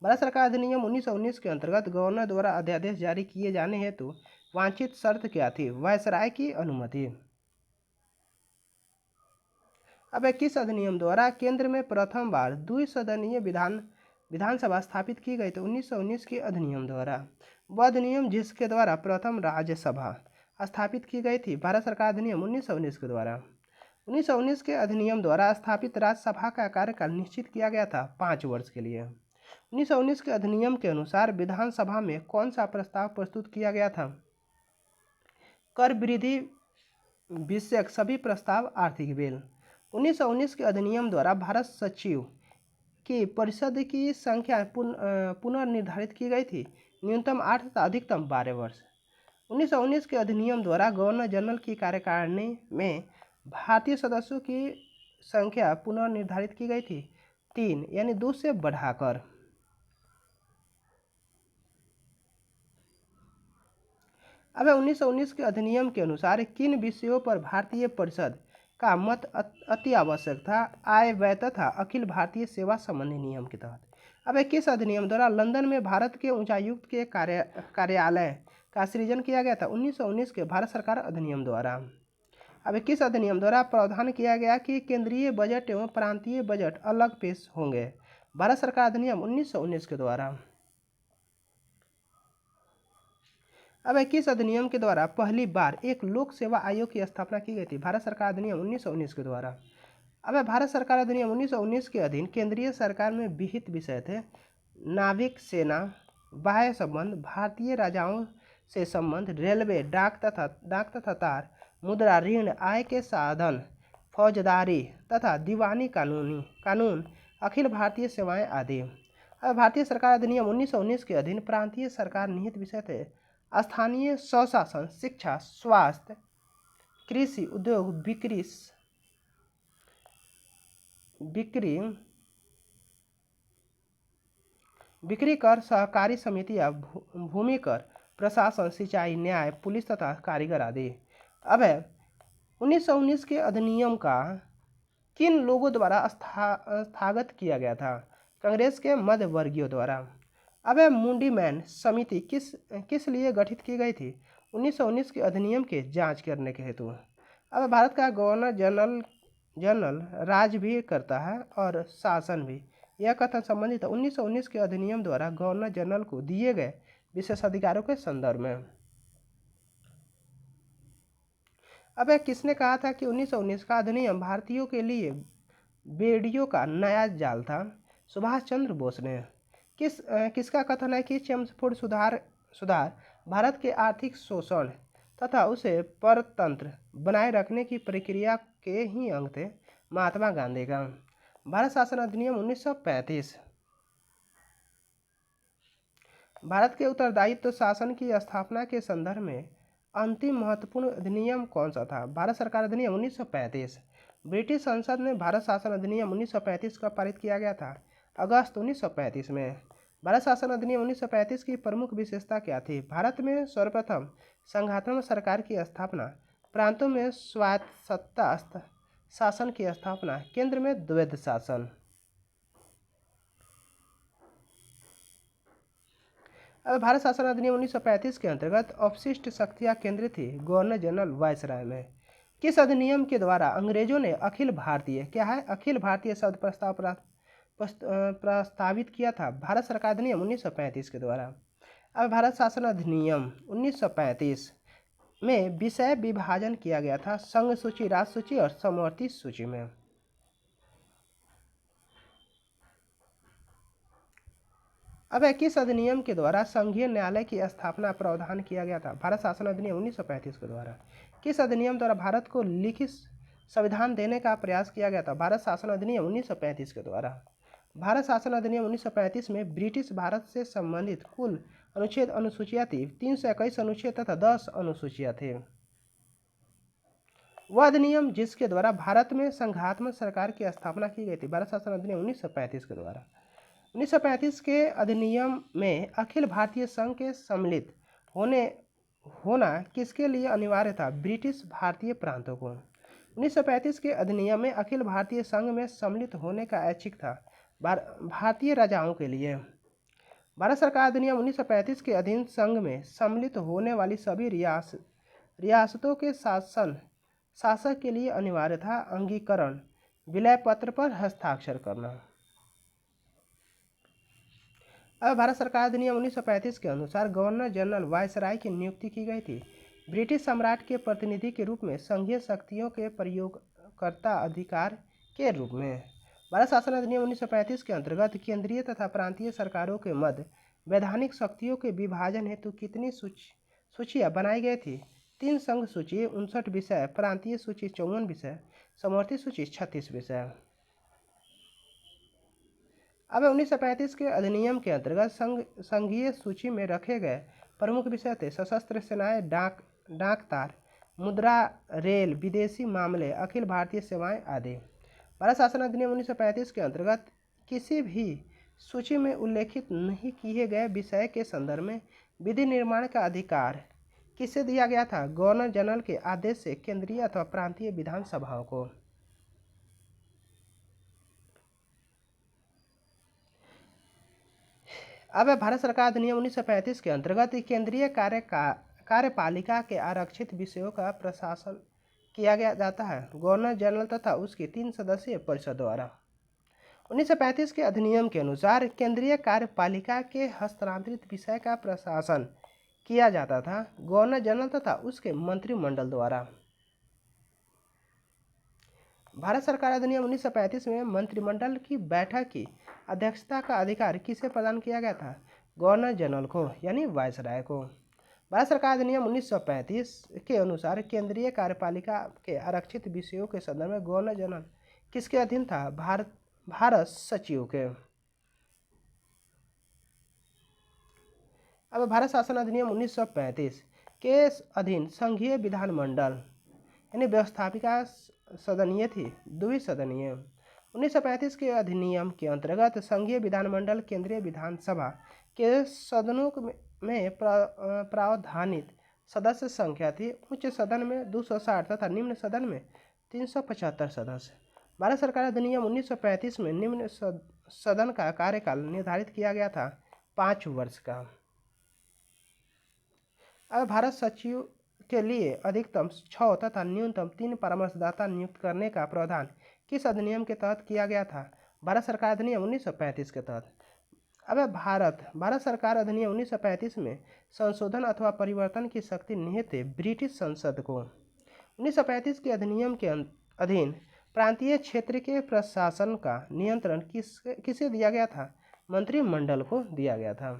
S1: भारत सरकार अधिनियम 1919 के अंतर्गत गवर्नर द्वारा अध्यादेश जारी किए जाने हेतु वांछित शर्त क्या थी? वायसराय की अनुमति। अब किस अधिनियम द्वारा केंद्र में प्रथम बार द्विसदनीय विधानसभा स्थापित की गई? तो 1919 के अधिनियम द्वारा। वह अधिनियम जिसके द्वारा प्रथम राज्यसभा स्थापित की गई थी? भारत सरकार अधिनियम 1919 के द्वारा। 1919 के अधिनियम द्वारा स्थापित राज्यसभा का कार्यकाल निश्चित किया गया था 5 वर्ष के लिए। 1919 के अधिनियम के अनुसार विधानसभा में कौन सा प्रस्ताव प्रस्तुत किया गया था? कर वृद्धि विषयक सभी प्रस्ताव, आर्थिक बिल। 1919 के अधिनियम द्वारा भारत सचिव की परिषद की संख्या पुनर्निर्धारित की गई थी, न्यूनतम 8 तथा अधिकतम 12 वर्ष। 1919 के अधिनियम द्वारा गवर्नर जनरल की कार्यकारिणी में भारतीय सदस्यों की संख्या पुनर्निर्धारित की गई थी 3, यानी 2 से बढ़ाकर। अब 1919 के अधिनियम के अनुसार किन विषयों पर भारतीय परिषद का मत अति आवश्यक था? आय व्यय तथा अखिल भारतीय सेवा संबंधी नियम के तहत। अब किस अधिनियम द्वारा लंदन में भारत के उच्चायुक्त के कार्यालय का सृजन किया गया था? 1919 के भारत सरकार अधिनियम द्वारा। अब किस अधिनियम द्वारा प्रावधान किया गया कि केंद्रीय बजट एवं प्रांतीय बजट अलग पेश होंगे? भारत सरकार अधिनियम 1919 के द्वारा। अब किस अधिनियम के द्वारा पहली बार एक लोक सेवा आयोग की स्थापना की गई थी? भारत सरकार अधिनियम 1919 के द्वारा। अब भारत सरकार अधिनियम 1919 के अधीन केंद्रीय सरकार में विहित विषय थे नाविक सेना, बाह्य संबंध, भारतीय राजाओं से संबंध, रेलवे, डाक तथा तार, मुद्रा, ऋण, आय के साधन, फौजदारी तथा दीवानी कानून, अखिल भारतीय सेवाएं आदि। अब भारतीय सरकार अधिनियम 1919 के अधीन प्रांतीय सरकार निहित विषय थे स्थानीय स्वशासन, शिक्षा, स्वास्थ्य, कृषि, उद्योग, बिक्री कर, सहकारी समितियां, भूमि कर, प्रशासन, सिंचाई, न्याय, पुलिस तथा कारीगर आदि। अब 1919 के अधिनियम का किन लोगों द्वारा स्थगित किया गया था? कांग्रेस के मध्य वर्गीयों द्वारा। अब मुंडी मैन समिति किस लिए गठित की गई थी? 1919 के अधिनियम के जांच करने के हेतु। अब भारत का गवर्नर जनरल राज भी करता है और शासन भी। यह कथन संबंधित है 1919 के अधिनियम द्वारा गवर्नर जनरल को दिए गए विशेषाधिकारों के संदर्भ में। अब किसने कहा था कि 1919 का अधिनियम भारतीयों के लिए बेड़ियों का नया जाल था? सुभाष चंद्र बोस ने। किसका कथन है कि चेम्सफोर्ड सुधार भारत के आर्थिक शोषण तथा उसे परतंत्र बनाए रखने की प्रक्रिया के ही अंग थे? महात्मा गांधी का। भारत शासन अधिनियम 1935 भारत के उत्तरदायित्व शासन की स्थापना के संदर्भ में अंतिम महत्वपूर्ण अधिनियम कौन सा था? भारत सरकार अधिनियम 1935। ब्रिटिश संसद में भारत शासन अधिनियम 1935 का पारित किया गया था अगस्त 1935 में। भारत शासन अधिनियम 1935 की प्रमुख विशेषता क्या थी? भारत में सर्वप्रथम संघात्मक सरकार की स्थापना, प्रांतों में स्वायत्तता शासन की स्थापना, केंद्र में द्वैध शासन। अब भारत शासन अधिनियम 1935 के अंतर्गत अपशिष्ट शक्तियां केंद्रित थी गवर्नर जनरल वायसराय में। किस अधिनियम के द्वारा अंग्रेजों ने अखिल भारतीय शब्द प्रस्तावित किया था? भारत सरकार अधिनियम 1935 के द्वारा। अब भारत शासन अधिनियम 1935 में विषय विभाजन किया गया था संघ सूची, राज्य सूची और समवर्ती सूची में। अब किस अधिनियम के द्वारा संघीय न्यायालय की स्थापना प्रावधान किया गया था? भारत शासन अधिनियम 1935 के द्वारा। किस अधिनियम द्वारा भारत को लिखित संविधान देने का प्रयास किया गया था? भारत शासन अधिनियम 1935 के द्वारा। भारत शासन अधिनियम 1935 में ब्रिटिश भारत से संबंधित कुल अनुच्छेद अनुसूचियां थी। 321 अनुच्छेद तथा 10 अनुसूचियां थे। वह अधिनियम जिसके द्वारा भारत में संघात्मक सरकार की स्थापना की गई थी? भारत शासन अधिनियम 1935 के द्वारा। 1935 के अधिनियम में अखिल भारतीय संघ के सम्मिलित होना किसके लिए अनिवार्य था? ब्रिटिश भारतीय प्रांतों को। 1935 के अधिनियम में अखिल भारतीय संघ में सम्मिलित होने का ऐच्छिक था भारतीय राजाओं के लिए। भारत सरकार अधिनियम 1935 के अधीन संघ में सम्मिलित होने वाली सभी रियासतों के शासक के लिए अनिवार्य था अंगीकरण विलय पत्र पर हस्ताक्षर करना। अब भारत सरकार अधिनियम 1935 के अनुसार गवर्नर जनरल वायसराय की नियुक्ति की गई थी ब्रिटिश सम्राट के प्रतिनिधि के रूप में संघीय शक्तियों के प्रयोगकर्ता अधिकार के रूप में। भारत शासन अधिनियम 1935 के अंतर्गत केंद्रीय तथा प्रांतीय सरकारों के मध्य वैधानिक शक्तियों के विभाजन हेतु कितनी सूचियां बनाई गई थी? 3 संघ सूची, 59 विषय, प्रांतीय सूची 54 विषय, समवर्ती सूची 36 विषय। अब 1935 के अधिनियम के अंतर्गत संघीय सूची में रखे गए प्रमुख विषय थे सशस्त्र सेनाएं, डाक तार, मुद्रा, रेल, विदेशी मामले, अखिल भारतीय सेवाएं आदि। भारत शासन अधिनियम 1935 के अंतर्गत किसी भी सूची में उल्लेखित नहीं किए गए विषय के संदर्भ में विधि निर्माण का अधिकार किसे दिया गया था? गवर्नर जनरल के आदेश से केंद्रीय अथवा प्रांतीय विधानसभाओं को। अब भारत सरकार अधिनियम 1935 के अंतर्गत केंद्रीय कार्यपालिका के आरक्षित विषयों का प्रशासन किया जाता है गवर्नर जनरल तथा उसकी 3 सदस्यीय परिषद द्वारा। 1935 के अधिनियम के अनुसार केंद्रीय कार्यपालिका के हस्तांतरित विषय का प्रशासन किया जाता था गवर्नर जनरल तथा उसके मंत्रिमंडल द्वारा। भारत सरकार अधिनियम 1935 में मंत्रिमंडल की बैठक की अध्यक्षता का अधिकार किसे प्रदान किया गया था? गवर्नर जनरल को यानी वायसराय को। भारत सरकार अधिनियम 1935 के अनुसार केंद्रीय कार्यपालिका के आरक्षित विषयों के संदर्भ में गवर्नर जनरल किसके अधीन था? भारत सचिव के। अब भारत शासन अधिनियम 1935 के अधीन संघीय विधानमंडल यानी व्यवस्थापिका सदनीय थी द्विसदनीय। 1935 के अधिनियम के अंतर्गत संघीय विधानमंडल केंद्रीय विधानसभा के सदनों में प्रावधानित सदस्य संख्या थी। उच्च सदन में 260 तथा निम्न सदन में 375 सदस्य। भारत सरकार अधिनियम 1935 में निम्न सदन का कार्यकाल निर्धारित किया गया था 5 वर्ष का। अब भारत सचिव के लिए अधिकतम 6 तथा न्यूनतम 3 परामर्शदाता नियुक्त करने का प्रावधान किस अधिनियम के तहत किया गया था? भारत सरकार अधिनियम 1935 के तहत। अब भारत सरकार अधिनियम 1935 में संशोधन अथवा परिवर्तन की शक्ति निहित है ब्रिटिश संसद को। 1935 के अधिनियम के अधीन प्रांतीय क्षेत्र के प्रशासन का नियंत्रण किसे दिया गया था? मंत्रिमंडल को दिया गया था।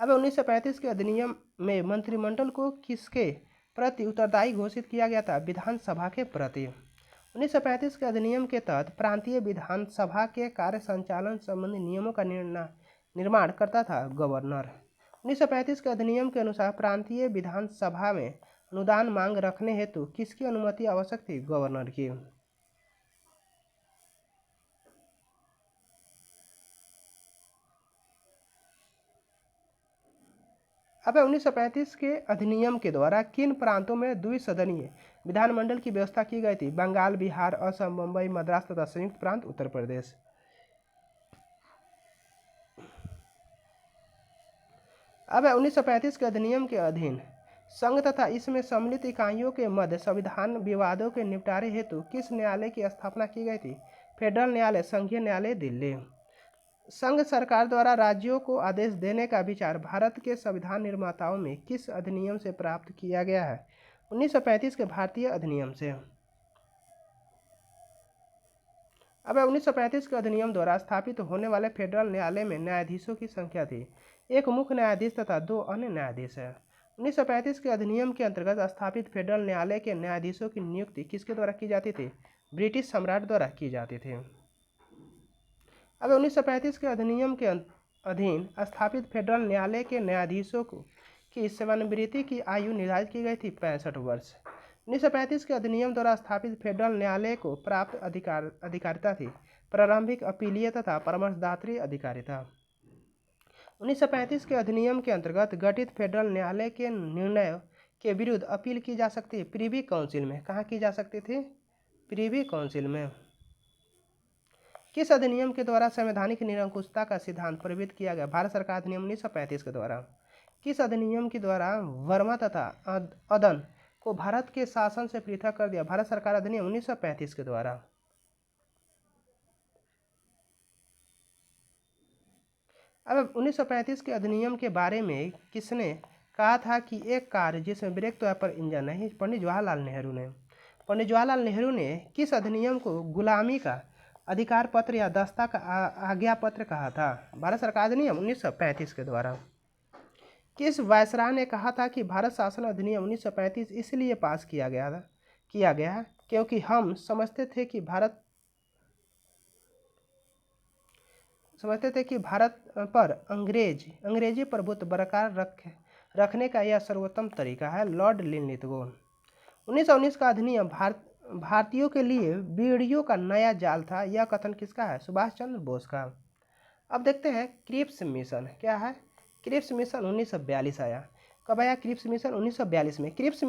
S1: अब 1935 के अधिनियम में मंत्रिमंडल को किसके प्रति उत्तरदायी घोषित किया गया था? विधानसभा के प्रति। 1935 के अधिनियम के तहत प्रांतीय विधानसभा के कार्य संचालन संबंधी नियमों का निर्माण करता था गवर्नर। 1935 के अधिनियम के अनुसार प्रांतीय विधानसभा में अनुदान मांग रखने हेतु किसकी अनुमति आवश्यक थी? गवर्नर की। अब 1935 के अधिनियम के द्वारा किन प्रांतों में द्विसदनीय विधानमंडल की व्यवस्था की गई थी? बंगाल, बिहार, असम, मुंबई, मद्रास तथा संयुक्त प्रांत उत्तर प्रदेश। अब 1935 के अधिनियम के अधीन संघ तथा इसमें सम्मिलित इकाइयों के मध्य संविधान विवादों के निपटारे हेतु किस न्यायालय की स्थापना की गई थी? फेडरल न्यायालय, संघीय न्यायालय, दिल्ली। संघ सरकार द्वारा राज्यों को आदेश देने का विचार भारत के संविधान निर्माताओं में किस अधिनियम से प्राप्त किया गया है? 1935 के भारतीय अधिनियम से। अब 1935 के अधिनियम द्वारा स्थापित होने वाले फेडरल न्यायालय में न्यायाधीशों की संख्या थी, एक मुख्य न्यायाधीश तथा 2 अन्य न्यायाधीश है। 1935 के अधिनियम के अंतर्गत स्थापित फेडरल न्यायालय के न्यायाधीशों की नियुक्ति किसके द्वारा की जाती थी? ब्रिटिश सम्राट द्वारा की जाती थी। अब 1935 के अधिनियम के अधीन स्थापित फेडरल न्यायालय के न्यायाधीशों की सेवानिवृत्ति की आयु निर्धारित की गई थी 65 वर्ष। 1935 के अधिनियम द्वारा स्थापित फेडरल न्यायालय को प्राप्त अधिकारिता थी प्रारंभिक अपीलीय तथा परामर्शदात्री अधिकारिता। 1935 के अधिनियम के अंतर्गत गठित फेडरल न्यायालय के निर्णय के विरुद्ध अपील की जा सकती है प्रीवी काउंसिल में। कहाँ की जा सकती थी? प्रीवी काउंसिल में। किस अधिनियम के द्वारा संवैधानिक निरंकुशता का सिद्धांत प्रवर्तित किया गया? भारत सरकार अधिनियम 1935 के द्वारा। किस अधिनियम के द्वारा वर्मा तथा अदन को भारत के शासन से पृथक कर दिया? भारत सरकार अधिनियम 1935 के द्वारा। अब 1935 के अधिनियम के बारे में किसने कहा था कि एक कार जिसमें ब्रेक तो पर इंजन नहीं? पंडित जवाहरलाल नेहरू ने। पंडित जवाहरलाल नेहरू ने किस अधिनियम को गुलामी का अधिकार पत्र या दस्ता का आज्ञा पत्र कहा था? भारत सरकार अधिनियम 1935 के द्वारा। किस वायसराय ने कहा था कि भारत शासन अधिनियम 1935 इसलिए पास किया गया क्योंकि हम समझते थे कि भारत पर अंग्रेजी प्रभुत्व बरकरार रखने का यह सर्वोत्तम तरीका है। Lord Linlithgow. 1919 का अधिनियम भारतीयों के लिए बीड़ियों का नया जाल था, यह कथन किसका है? सुभाष चंद्र बोस का। अब देखते हैं क्रिप्स मिशन क्या है। क्रिप्स मिशन 1942 आया। कब आया क्रिप्स मिशन? 1942 में। क्रिप्स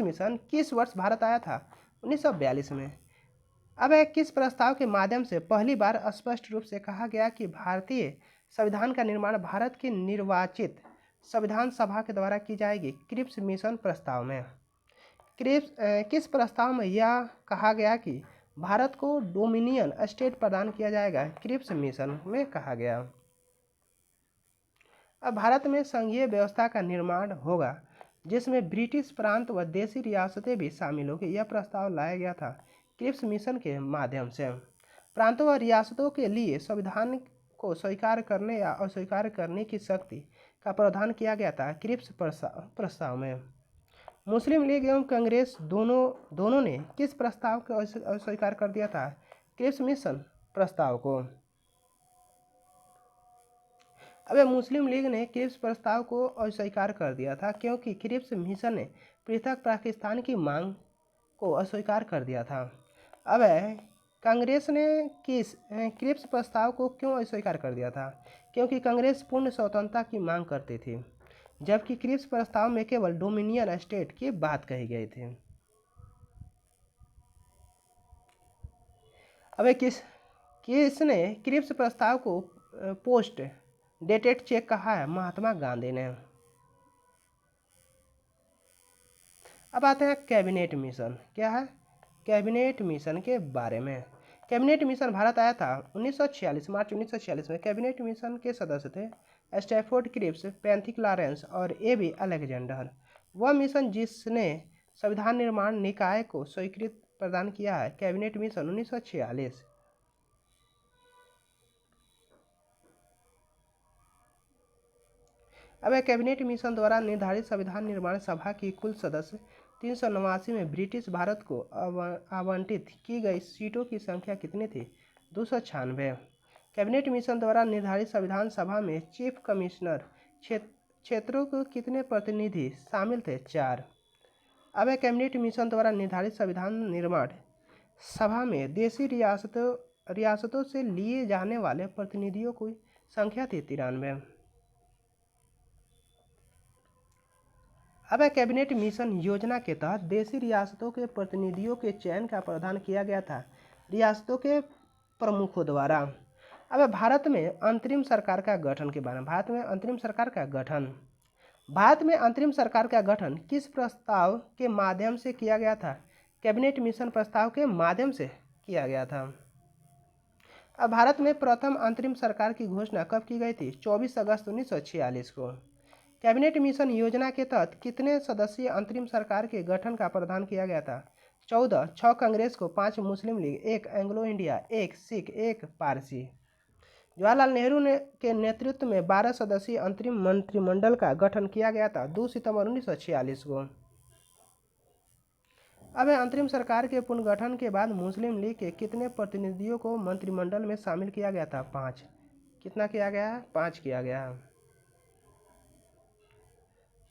S1: मिशन किस वर्ष भारत आया था? 1942 में। अब किस प्रस्ताव के माध्यम से पहली बार स्पष्ट रूप से कहा गया कि भारतीय संविधान का निर्माण भारत की निर्वाचित संविधान सभा के द्वारा की जाएगी? क्रिप्स मिशन प्रस्ताव में। किस प्रस्ताव में यह कहा गया कि भारत को डोमिनियन स्टेट प्रदान किया जाएगा? क्रिप्स मिशन में कहा गया। अब भारत में संघीय व्यवस्था का निर्माण होगा जिसमें ब्रिटिश प्रांत व देशी रियासतें भी शामिल होगी, यह प्रस्ताव लाया गया था क्रिप्स मिशन के माध्यम से। प्रांतों व रियासतों के लिए संविधान को स्वीकार करने या अस्वीकार करने की शक्ति का प्रावधान किया गया था क्रिप्स प्रस्ताव में। मुस्लिम लीग एवं कांग्रेस दोनों ने किस प्रस्ताव को अस्वीकार कर दिया था? क्रिप्स मिशन प्रस्ताव को। अब मुस्लिम लीग ने क्रिप्स प्रस्ताव को अस्वीकार कर दिया था क्योंकि क्रिप्स मिशन ने पृथक पाकिस्तान की मांग को अस्वीकार कर दिया था। अब कांग्रेस ने क्रिप्स प्रस्ताव को क्यों अस्वीकार कर दिया था? क्योंकि कांग्रेस पूर्ण स्वतंत्रता की मांग करती थी, जबकि क्रिप्स प्रस्ताव में केवल डोमिनियन स्टेट की बात कही गई थी। अब किसने क्रिप्स प्रस्ताव को पोस्ट डेटेड चेक कहा है? महात्मा गांधी ने। अब आते हैं कैबिनेट मिशन क्या है? कैबिनेट मिशन के बारे में। कैबिनेट मिशन भारत आया था 1946 मार्च 1946 में। कैबिनेट मिशन के सदस्य थे स्टैफोर्ड क्रिप्स, पैंथिक लॉरेंस और A.B. अलेक्जेंडर। वह मिशन जिसने संविधान निर्माण निकाय को स्वीकृति प्रदान किया है कैबिनेट मिशन 1946। अब कैबिनेट मिशन द्वारा निर्धारित संविधान निर्माण सभा की कुल सदस्य 389 में ब्रिटिश भारत को आवंटित की गई सीटों की संख्या कितनी थी? 296। कैबिनेट मिशन द्वारा निर्धारित संविधान सभा में चीफ कमिश्नर क्षेत्रों को कितने प्रतिनिधि शामिल थे? 4। अब कैबिनेट मिशन द्वारा निर्धारित संविधान निर्माण सभा में देशी रियासतों से लिए जाने वाले प्रतिनिधियों की संख्या थी 93। अब कैबिनेट मिशन योजना के तहत देशी रियासतों के प्रतिनिधियों के चयन का प्रावधान किया गया था रियासतों के प्रमुखों द्वारा। अब भारत में अंतरिम सरकार का गठन के बारे में। भारत में अंतरिम सरकार का गठन किस प्रस्ताव के माध्यम से किया गया था? कैबिनेट मिशन प्रस्ताव के माध्यम से किया गया था। अब भारत में प्रथम अंतरिम सरकार की घोषणा कब की गई थी? 24 अगस्त 1946 को। कैबिनेट मिशन योजना के तहत कितने सदस्यीय अंतरिम सरकार के गठन का प्रावधान किया गया था? 14। 6 कांग्रेस को, 5 मुस्लिम लीग, 1 एंग्लो इंडिया, 1 सिख, 1 पारसी। जवाहरलाल नेहरू के नेतृत्व में 12 सदस्यीय अंतरिम मंत्रिमंडल का गठन किया गया था 2 सितंबर 1946 को। अब अंतरिम सरकार के पुनर्गठन के बाद मुस्लिम लीग के कितने प्रतिनिधियों को मंत्रिमंडल में शामिल किया गया था? 5। कितना किया गया? 5 किया गया।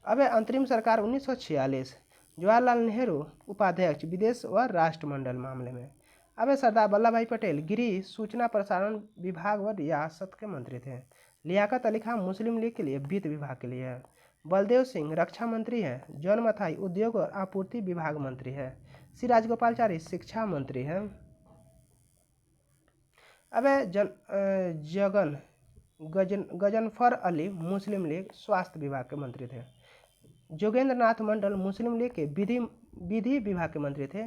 S1: अब अंतरिम सरकार 1946, जवाहरलाल नेहरू उपाध्यक्ष, विदेश व राष्ट्रमंडल मामले में। अब सरदार वल्लभ भाई पटेल गृह, सूचना प्रसारण विभाग व रियासत के मंत्री थे। लियाकत अली खान मुस्लिम लीग के लिए वित्त विभाग के लिए है। बलदेव सिंह रक्षा मंत्री है। जॉन मथाई उद्योग और आपूर्ति विभाग मंत्री है। सी राजगोपालचारी शिक्षा मंत्री है। अब गजनफर अली मुस्लिम लीग स्वास्थ्य विभाग के मंत्री थे। जोगेंद्र नाथ मंडल मुस्लिम लीग के विधि विभाग के मंत्री थे।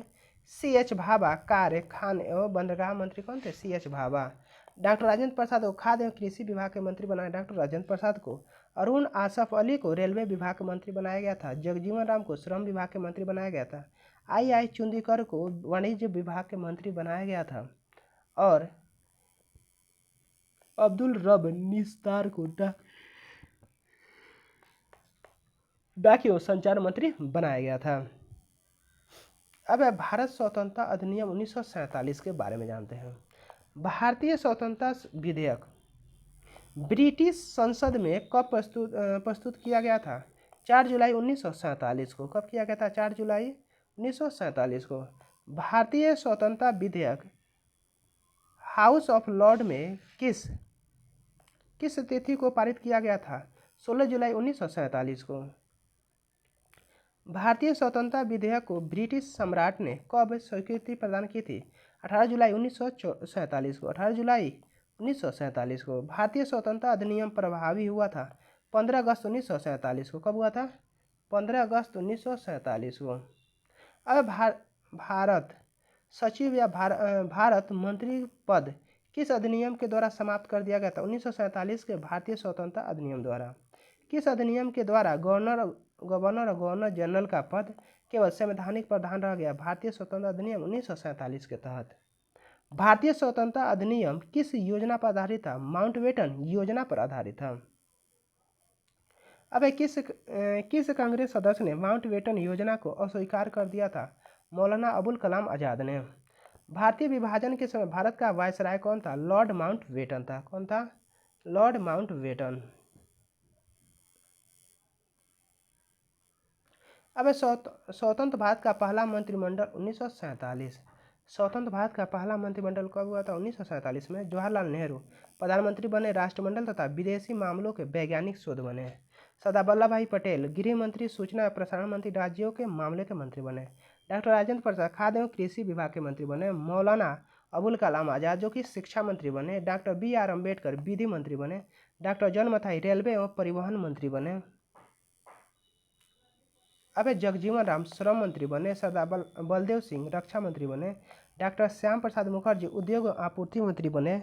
S1: CH भाभा कार्य, खान एवं बंदरगाह मंत्री कौन थे? CH भाभा। डॉक्टर राजेंद्र प्रसाद को खाद्य एवं कृषि विभाग के मंत्री बनाया डॉक्टर राजेंद्र प्रसाद को। अरुण आसफ अली को रेलवे विभाग के मंत्री बनाया गया था। जगजीवन राम को श्रम विभाग के मंत्री बनाया गया था। आई चुंदीकर को वाणिज्य विभाग के मंत्री बनाया गया था। और अब्दुल रब निस्तार को डाक एवं संचार मंत्री बनाया गया था। अब भारत स्वतंत्रता अधिनियम 1947 के बारे में जानते हैं। भारतीय स्वतंत्रता विधेयक ब्रिटिश संसद में कब प्रस्तुत किया गया था? 4 जुलाई 1947 को। कब किया गया था? 4 जुलाई 1947 को। भारतीय स्वतंत्रता विधेयक हाउस ऑफ लॉर्ड में किस तिथि को पारित किया गया था? 16 जुलाई 1947 को। भारतीय स्वतंत्रता विधेयक को ब्रिटिश सम्राट ने कब स्वीकृति प्रदान की थी? 18 जुलाई 1947 को। 18 जुलाई 1947 को। भारतीय स्वतंत्रता अधिनियम प्रभावी हुआ था 15 अगस्त 1947 को। कब हुआ था? 15 अगस्त 1947 को। अब भारत सचिव या भारत मंत्री पद किस अधिनियम के द्वारा समाप्त कर दिया गया था? 1947 के भारतीय स्वतंत्रता अधिनियम द्वारा। किस अधिनियम के द्वारा गवर्नर और गवर्नर जनरल का पद केवल संवैधानिक प्रावधान रह गया? भारतीय स्वतंत्रता अधिनियम 1947 के तहत। भारतीय स्वतंत्रता अधिनियम किस योजना पर आधारित था? माउंटबेटन योजना पर आधारित था। अब किस कांग्रेस सदस्य ने माउंटबेटन योजना को अस्वीकार कर दिया था? मौलाना अबुल कलाम आजाद ने। भारतीय विभाजन के समय भारत का वायसराय कौन था? लॉर्ड माउंटबेटन था। कौन था? Lord Mountbatten. अब स्वतंत्र भारत का पहला मंत्रिमंडल 1947। स्वतंत्र भारत का पहला मंत्रिमंडल कब हुआ था? 1947 में। जवाहरलाल नेहरू प्रधानमंत्री बने। राष्ट्रमंडल तथा विदेशी मामलों के वैज्ञानिक शोध बने। सरदार वल्लभ भाई पटेल गृह मंत्री, सूचना और प्रसारण मंत्री, राज्यों के मामले के मंत्री बने। डॉक्टर राजेंद्र प्रसाद खाद्य एवं कृषि विभाग के मंत्री बने। मौलाना अबुल कलाम आजाद जो कि शिक्षा मंत्री बने। डॉक्टर BR अम्बेडकर विधि मंत्री बने। डॉक्टर जॉन मथाई रेलवे एवं परिवहन मंत्री बने। अब जगजीवन राम श्रम मंत्री बने। सरदार बलदेव सिंह रक्षा मंत्री बने। डॉक्टर श्याम प्रसाद मुखर्जी उद्योग और आपूर्ति मंत्री बने।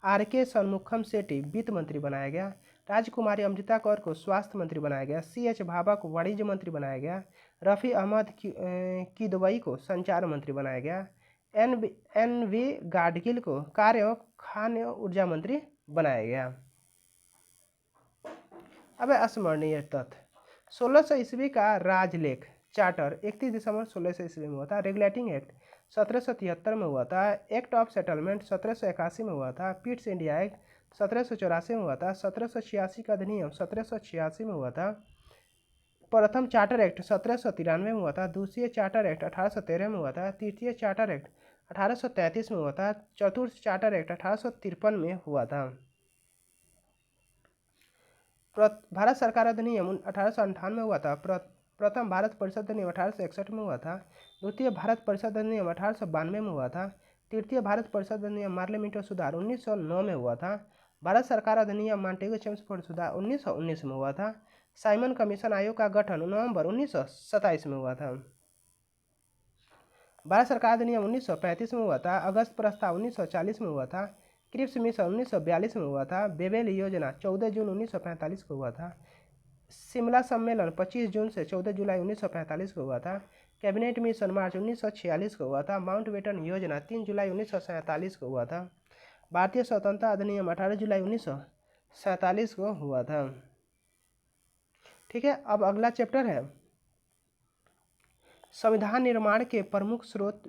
S1: RK षणमुखम सेठी वित्त मंत्री बनाया गया। राजकुमारी अमृता कौर को स्वास्थ्य मंत्री बनाया गया। CH भाभा को वाणिज्य मंत्री बनाया गया। रफ़ी अहमद किदवई को संचार मंत्री बनाया गया। NV गाडगिल को कार्य एवं खान एवं ऊर्जा मंत्री बनाया गया। अब स्मरणीय तथ्य 1600 ईस्वी का राजलेख चार्टर 31 दिसंबर 1600 ईस्वी में हुआ था। रेगुलेटिंग एक्ट 1773 में हुआ था। एक्ट ऑफ सेटलमेंट 1781 में हुआ था। पिट्स इंडिया एक्ट 1784 में हुआ था। 1786 का अधिनियम 1786 में हुआ था। प्रथम चार्टर एक्ट 1793 में हुआ था। दूसरी चार्टर एक्ट 1813 में हुआ था। तृतीय चार्टर एक्ट 1833 में हुआ था। चतुर्थ चार्टर एक्ट 1853 में हुआ था। भारत सरकार अधिनियम 1858 में हुआ था। प्रथम भारत परिषद अधिनियम 1861 में हुआ था। द्वितीय भारत परिषद अधिनियम 1892 में हुआ था। तृतीय भारत परिषद अधिनियम मार्लिमेंटो सुधार 1909 में हुआ था। भारत सरकार अधिनियम मॉन्टेगो चेम्सफोर्ड सुधार 1919 में हुआ था। साइमन कमीशन आयोग का गठन नवंबर 1927 में हुआ था। भारत सरकार अधिनियम 1935 में हुआ था। अगस्त प्रस्ताव 1940 में हुआ था। क्रिप्स मिशन 1942 में हुआ था। बेबेल योजना 14 जून 1945 को हुआ था। शिमला सम्मेलन 25 जून से 14 जुलाई 1945 को हुआ था। कैबिनेट मिशन मार्च 1946 को हुआ था। माउंटबेटन योजना 3 जुलाई 1947 को हुआ था। भारतीय स्वतंत्रता अधिनियम 18 जुलाई 1947 को हुआ था। ठीक है, अब अगला चैप्टर है संविधान निर्माण के प्रमुख स्रोत,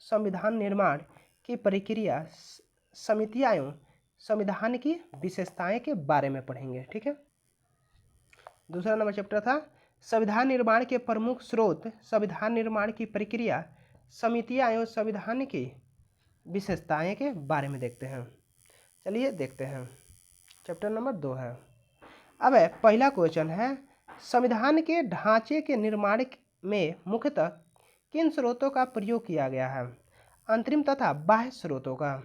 S1: संविधान निर्माण की प्रक्रिया, समितियां एवं संविधान की विशेषताएं के बारे में पढ़ेंगे। ठीक है, दूसरा नंबर चैप्टर था संविधान निर्माण के प्रमुख स्रोत, संविधान निर्माण की प्रक्रिया, समितियां एवं संविधान की विशेषताएं के बारे में देखते हैं। चलिए देखते हैं, चैप्टर नंबर 2 है। अब पहला क्वेश्चन है संविधान के ढांचे के निर्माण में मुख्यतः किन स्रोतों का प्रयोग किया गया है? अंतरिम तथा बाह्य स्रोतों का।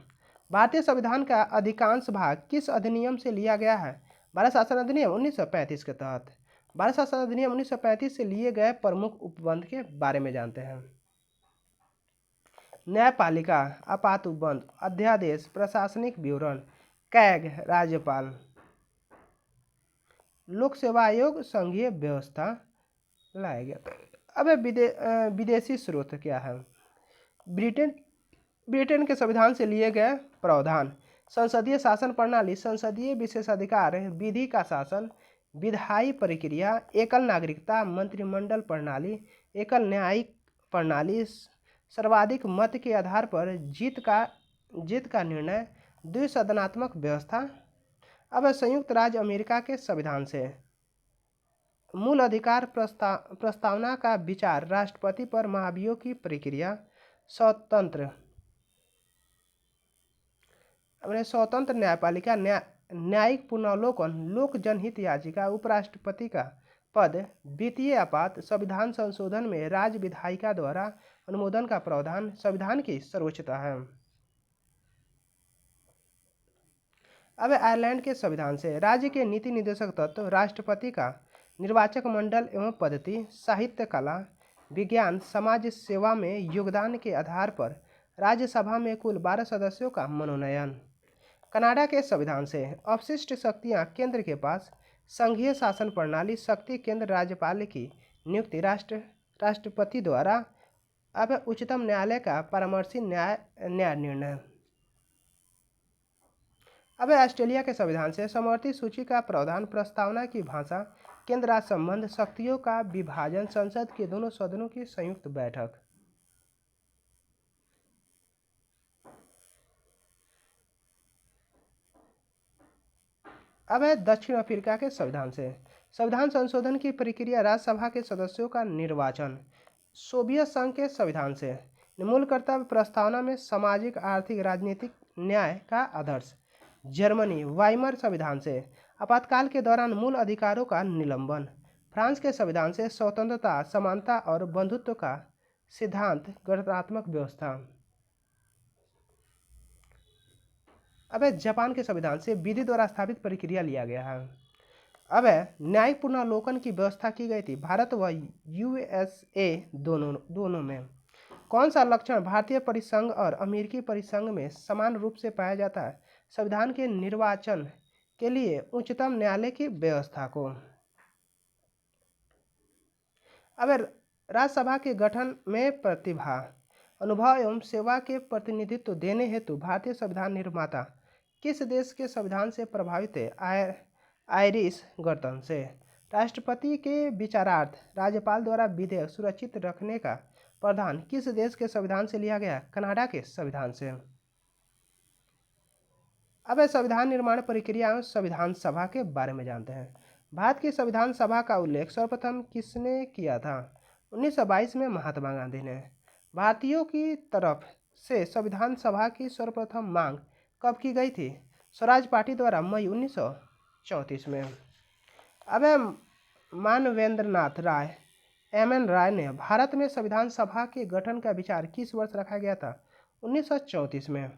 S1: भारतीय संविधान का अधिकांश भाग किस अधिनियम से लिया गया है? भारत शासन अधिनियम 1935 के तहत। भारत शासन अधिनियम 1935 से लिए गए प्रमुख उपबंध के बारे में जानते हैं। न्यायपालिका, आपात उपबंध, अध्यादेश, प्रशासनिक विवरण, कैग, राज्यपाल, लोक सेवा आयोग, संघीय व्यवस्था लाया गया। अब विदेशी स्रोत क्या है? ब्रिटेन के संविधान से लिए गए प्रावधान, संसदीय शासन प्रणाली, संसदीय विशेषाधिकार, विधि का शासन, विधायी प्रक्रिया, एकल नागरिकता, मंत्रिमंडल प्रणाली, एकल न्यायिक प्रणाली, सर्वाधिक मत के आधार पर जीत का निर्णय, द्विसदनात्मक व्यवस्था। अब संयुक्त राज्य अमेरिका के संविधान से मूल अधिकार प्रस्तावना का विचार, राष्ट्रपति पर महाभियोग की प्रक्रिया, स्वतंत्र न्यायपालिका, न्यायिक पुनर्वलोकन, लोक जनहित याचिका, उपराष्ट्रपति का पद, वित्तीय आपात, संविधान संशोधन में राज्य विधायिका द्वारा अनुमोदन का प्रावधान, संविधान की सर्वोच्चता है। अब आयरलैंड के संविधान से राज्य के नीति निर्देशक तत्व, राष्ट्रपति का निर्वाचक मंडल एवं पद्धति, साहित्य, कला, विज्ञान, समाज सेवा में योगदान के आधार पर राज्यसभा में कुल 12 सदस्यों का मनोनयन। कनाडा के संविधान से अवशिष्ट शक्तियां केंद्र के पास, संघीय शासन प्रणाली, शक्ति केंद्र, राज्यपाल की नियुक्ति राष्ट्रपति द्वारा। अब उच्चतम न्यायालय का परामर्शी न्याय निर्णय। अब ऑस्ट्रेलिया के संविधान से समवर्ती सूची का प्रावधान, प्रस्तावना की भाषा, केंद्र राज्य संबंध, शक्तियों का विभाजन, संसद के दोनों सदनों की संयुक्त बैठक। अब है दक्षिण अफ्रीका के संविधान से संविधान संशोधन की प्रक्रिया, राज्यसभा के सदस्यों का निर्वाचन। सोवियत संघ के संविधान से मूल कर्तव्य, प्रस्तावना में सामाजिक, आर्थिक, राजनीतिक न्याय का आदर्श। जर्मनी वाइमर संविधान से आपातकाल के दौरान मूल अधिकारों का निलंबन। फ्रांस के संविधान से स्वतंत्रता, समानता और बंधुत्व का सिद्धांत, गणतंत्रात्मक व्यवस्था। अब जापान के संविधान से विधि द्वारा स्थापित प्रक्रिया लिया गया है। अब न्यायिक पुनर्वलोकन की व्यवस्था की गई थी भारत व यूएसए दोनों में। कौन सा लक्षण भारतीय परिसंघ और अमेरिकी परिसंघ में समान रूप से पाया जाता है? संविधान के निर्वाचन के लिए उच्चतम न्यायालय की व्यवस्था को। अब राज्यसभा के गठन में प्रतिभा, अनुभव एवं सेवा के प्रतिनिधित्व देने हेतु भारतीय संविधान निर्माता किस देश के संविधान से प्रभावित है? आयरिश गणतंत्र से। राष्ट्रपति के विचारार्थ राज्यपाल द्वारा विधेयक सुरक्षित रखने का प्रावधान किस देश के संविधान से लिया गया? कनाडा के संविधान से। अब संविधान निर्माण प्रक्रिया और संविधान सभा के बारे में जानते हैं। भारत की संविधान सभा का उल्लेख सर्वप्रथम किसने किया था? 1922 में महात्मा गांधी ने। भारतीयों की तरफ से संविधान सभा की सर्वप्रथम मांग कब की गई थी? स्वराज पार्टी द्वारा मई 1934 में। अब मानवेंद्रनाथ राय MN राय ने भारत में संविधान सभा के गठन का विचार किस वर्ष रखा गया था? 1934 में।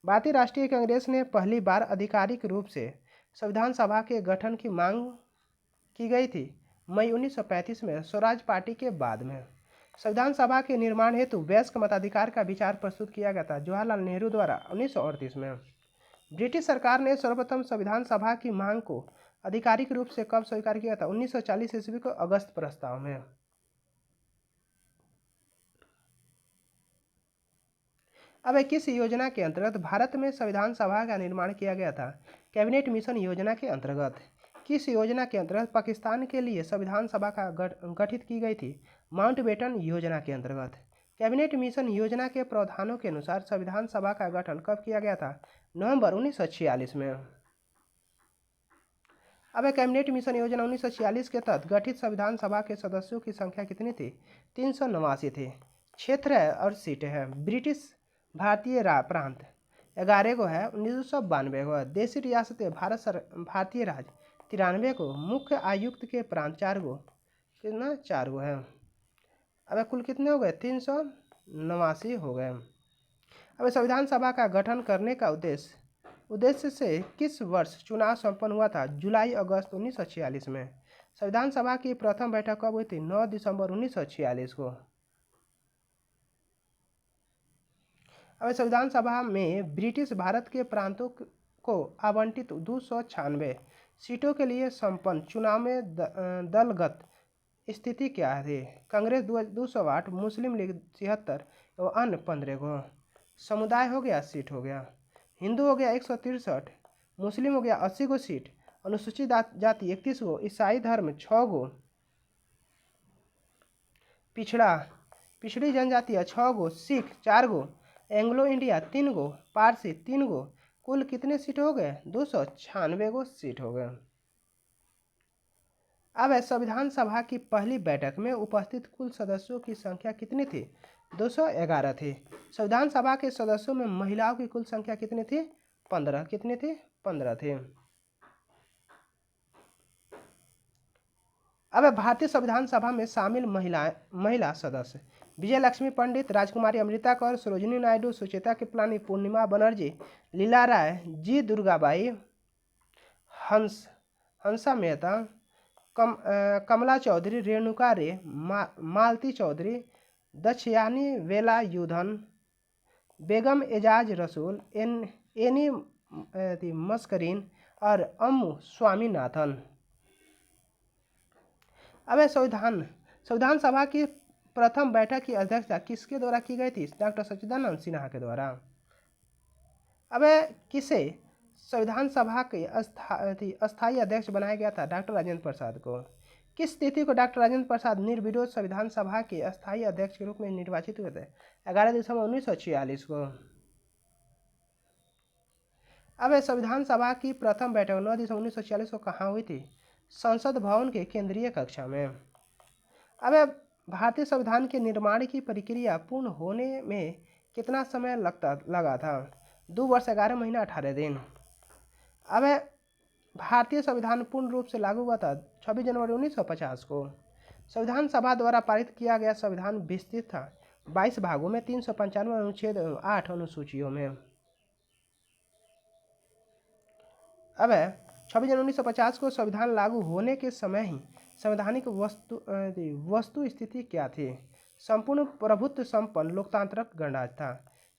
S1: भारतीय राष्ट्रीय कांग्रेस ने पहली बार आधिकारिक रूप से संविधान सभा के गठन की मांग की गई थी मई 1935 में, स्वराज पार्टी के बाद में। संविधान सभा के निर्माण हेतु वयस्क मताधिकार का विचार प्रस्तुत किया गया था जवाहरलाल नेहरू द्वारा 1938 में। ब्रिटिश सरकार ने सर्वप्रथम संविधान सभा की मांग को आधिकारिक रूप से कब स्वीकार किया था? 1940 ईस्वी को अगस्त प्रस्ताव में। अब किस योजना के अंतर्गत भारत में संविधान सभा का निर्माण किया गया था? कैबिनेट मिशन योजना के अंतर्गत। किस योजना के अंतर्गत पाकिस्तान के लिए संविधान सभा का गठित की गई थी? माउंटबेटन योजना के अंतर्गत। कैबिनेट मिशन योजना के प्रावधानों के अनुसार संविधान सभा का गठन कब किया गया था? नवंबर 1946 में। अब कैबिनेट मिशन योजना 1946 के तहत गठित संविधान सभा के सदस्यों की संख्या कितनी थी? 389 थे। क्षेत्र और सीटें हैं ब्रिटिश भारतीय प्रांत 11 को है, 1992 को है। देशी रियासतें भारतीय राज्य 93 को। मुख्य आयुक्त के प्रांत 4 को, कितना 4 को है। अब कुल कितने हो गए? 389 हो गए। अब संविधान सभा का गठन करने का उद्देश्य से किस वर्ष चुनाव संपन्न हुआ था? जुलाई अगस्त 1946 में। संविधान सभा की प्रथम बैठक कब हुई थी? 9 दिसंबर 1946 को। अब संविधान सभा में ब्रिटिश भारत के प्रांतों को आवंटित 296 सीटों के लिए संपन्न चुनाव में दलगत स्थिति क्या थी? कांग्रेस 208, मुस्लिम लीग 76 और अन्य 15 को। समुदाय हो गया, सीट हो गया। हिंदू हो गया 163, मुस्लिम हो गया 80 को सीट, अनुसूचित जाति 31 को, ईसाई धर्म 6 को, पिछड़ी जनजातियाँ 6 को, सिख 4 को, एंग्लो इंडिया 3 को, पारसी 3 को। कुल कितने सीट हो गए? 296 को सीट हो गए। अब संविधान सभा की पहली बैठक में उपस्थित कुल सदस्यों की संख्या कितनी थी? 211 थी। संविधान सभा के सदस्यों में महिलाओं की कुल संख्या कितनी थी? 15। कितनी थी? 15 थी। अब भारतीय संविधान सभा में शामिल महिला सदस्य विजय लक्ष्मी पंडित, राजकुमारी अमृता कौर, सरोजिनी नायडू, सुचेता कृपलानी, पूर्णिमा बनर्जी, लीला राय, जी दुर्गाबाई, हंसा मेहता, कमला चौधरी, रेणुका रे, मालती चौधरी, दक्षयानी वेलायुधन, बेगम एजाज रसूल, एनी मस्करीन और अम्मू स्वामीनाथन। अब संविधान सभा की प्रथम बैठक की अध्यक्षता किसके द्वारा की गई थी? डॉक्टर सच्चिदानंद सिन्हा के द्वारा। अब किसे संविधान सभा के अस्थायी अध्यक्ष बनाया गया था? डॉक्टर राजेंद्र प्रसाद को। किस तिथि को डॉक्टर राजेंद्र प्रसाद निर्विरोध संविधान सभा के अस्थायी अध्यक्ष के रूप में निर्वाचित हुए थे? 11 दिसंबर 1946 को। अब संविधान सभा की प्रथम बैठक 9 दिसंबर 1946 को कहाँ हुई थी? संसद भवन के केंद्रीय कक्षा में। अब भारतीय संविधान के निर्माण की प्रक्रिया पूर्ण होने में कितना समय लगा था? 2 वर्ष 11 महीना 18 दिन। अब भारतीय संविधान पूर्ण रूप से लागू हुआ था 26 जनवरी 1950 को। संविधान सभा द्वारा पारित किया गया संविधान विस्तृत था 22 भागों में, 395 अनुच्छेद, 8 अनुसूचियों में। अब 26 जनवरी 1950 को संविधान लागू होने के समय ही संवैधानिक वस्तु स्थिति क्या थी? संपूर्ण प्रभुत्व संपन्न लोकतांत्रिक गणराज्य था।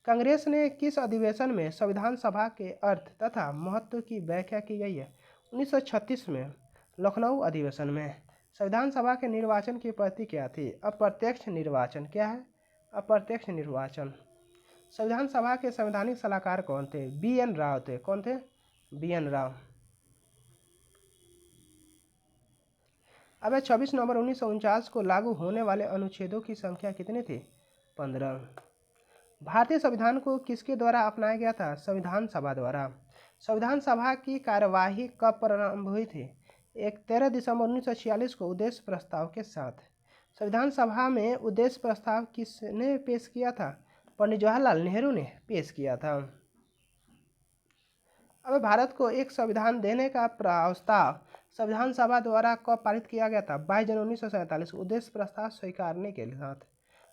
S1: कांग्रेस ने किस अधिवेशन में संविधान सभा के अर्थ तथा महत्व की व्याख्या की गई है? 1936 में लखनऊ अधिवेशन में। संविधान सभा के निर्वाचन की पद्धति क्या थी? अप्रत्यक्ष निर्वाचन। क्या है? अप्रत्यक्ष निर्वाचन। संविधान सभा के संवैधानिक सलाहकार कौन थे? BN राव थे। कौन थे? BN राव। अब 26 नवंबर 1949 को लागू होने वाले अनुच्छेदों की संख्या कितनी थी? 15। भारतीय संविधान को किसके द्वारा अपनाया गया था? संविधान सभा द्वारा। संविधान सभा की कार्यवाही कब प्रारंभ हुई थी? 13 दिसंबर 1946 को उद्देश्य प्रस्ताव के साथ। संविधान सभा में उद्देश्य प्रस्ताव किसने पेश किया था? पंडित जवाहरलाल नेहरू ने पेश किया था। अब भारत को एक संविधान देने का प्रस्ताव संविधान सभा द्वारा कब पारित किया गया था? 22 जनवरी 1947 उद्देश्य प्रस्ताव स्वीकारने के साथ।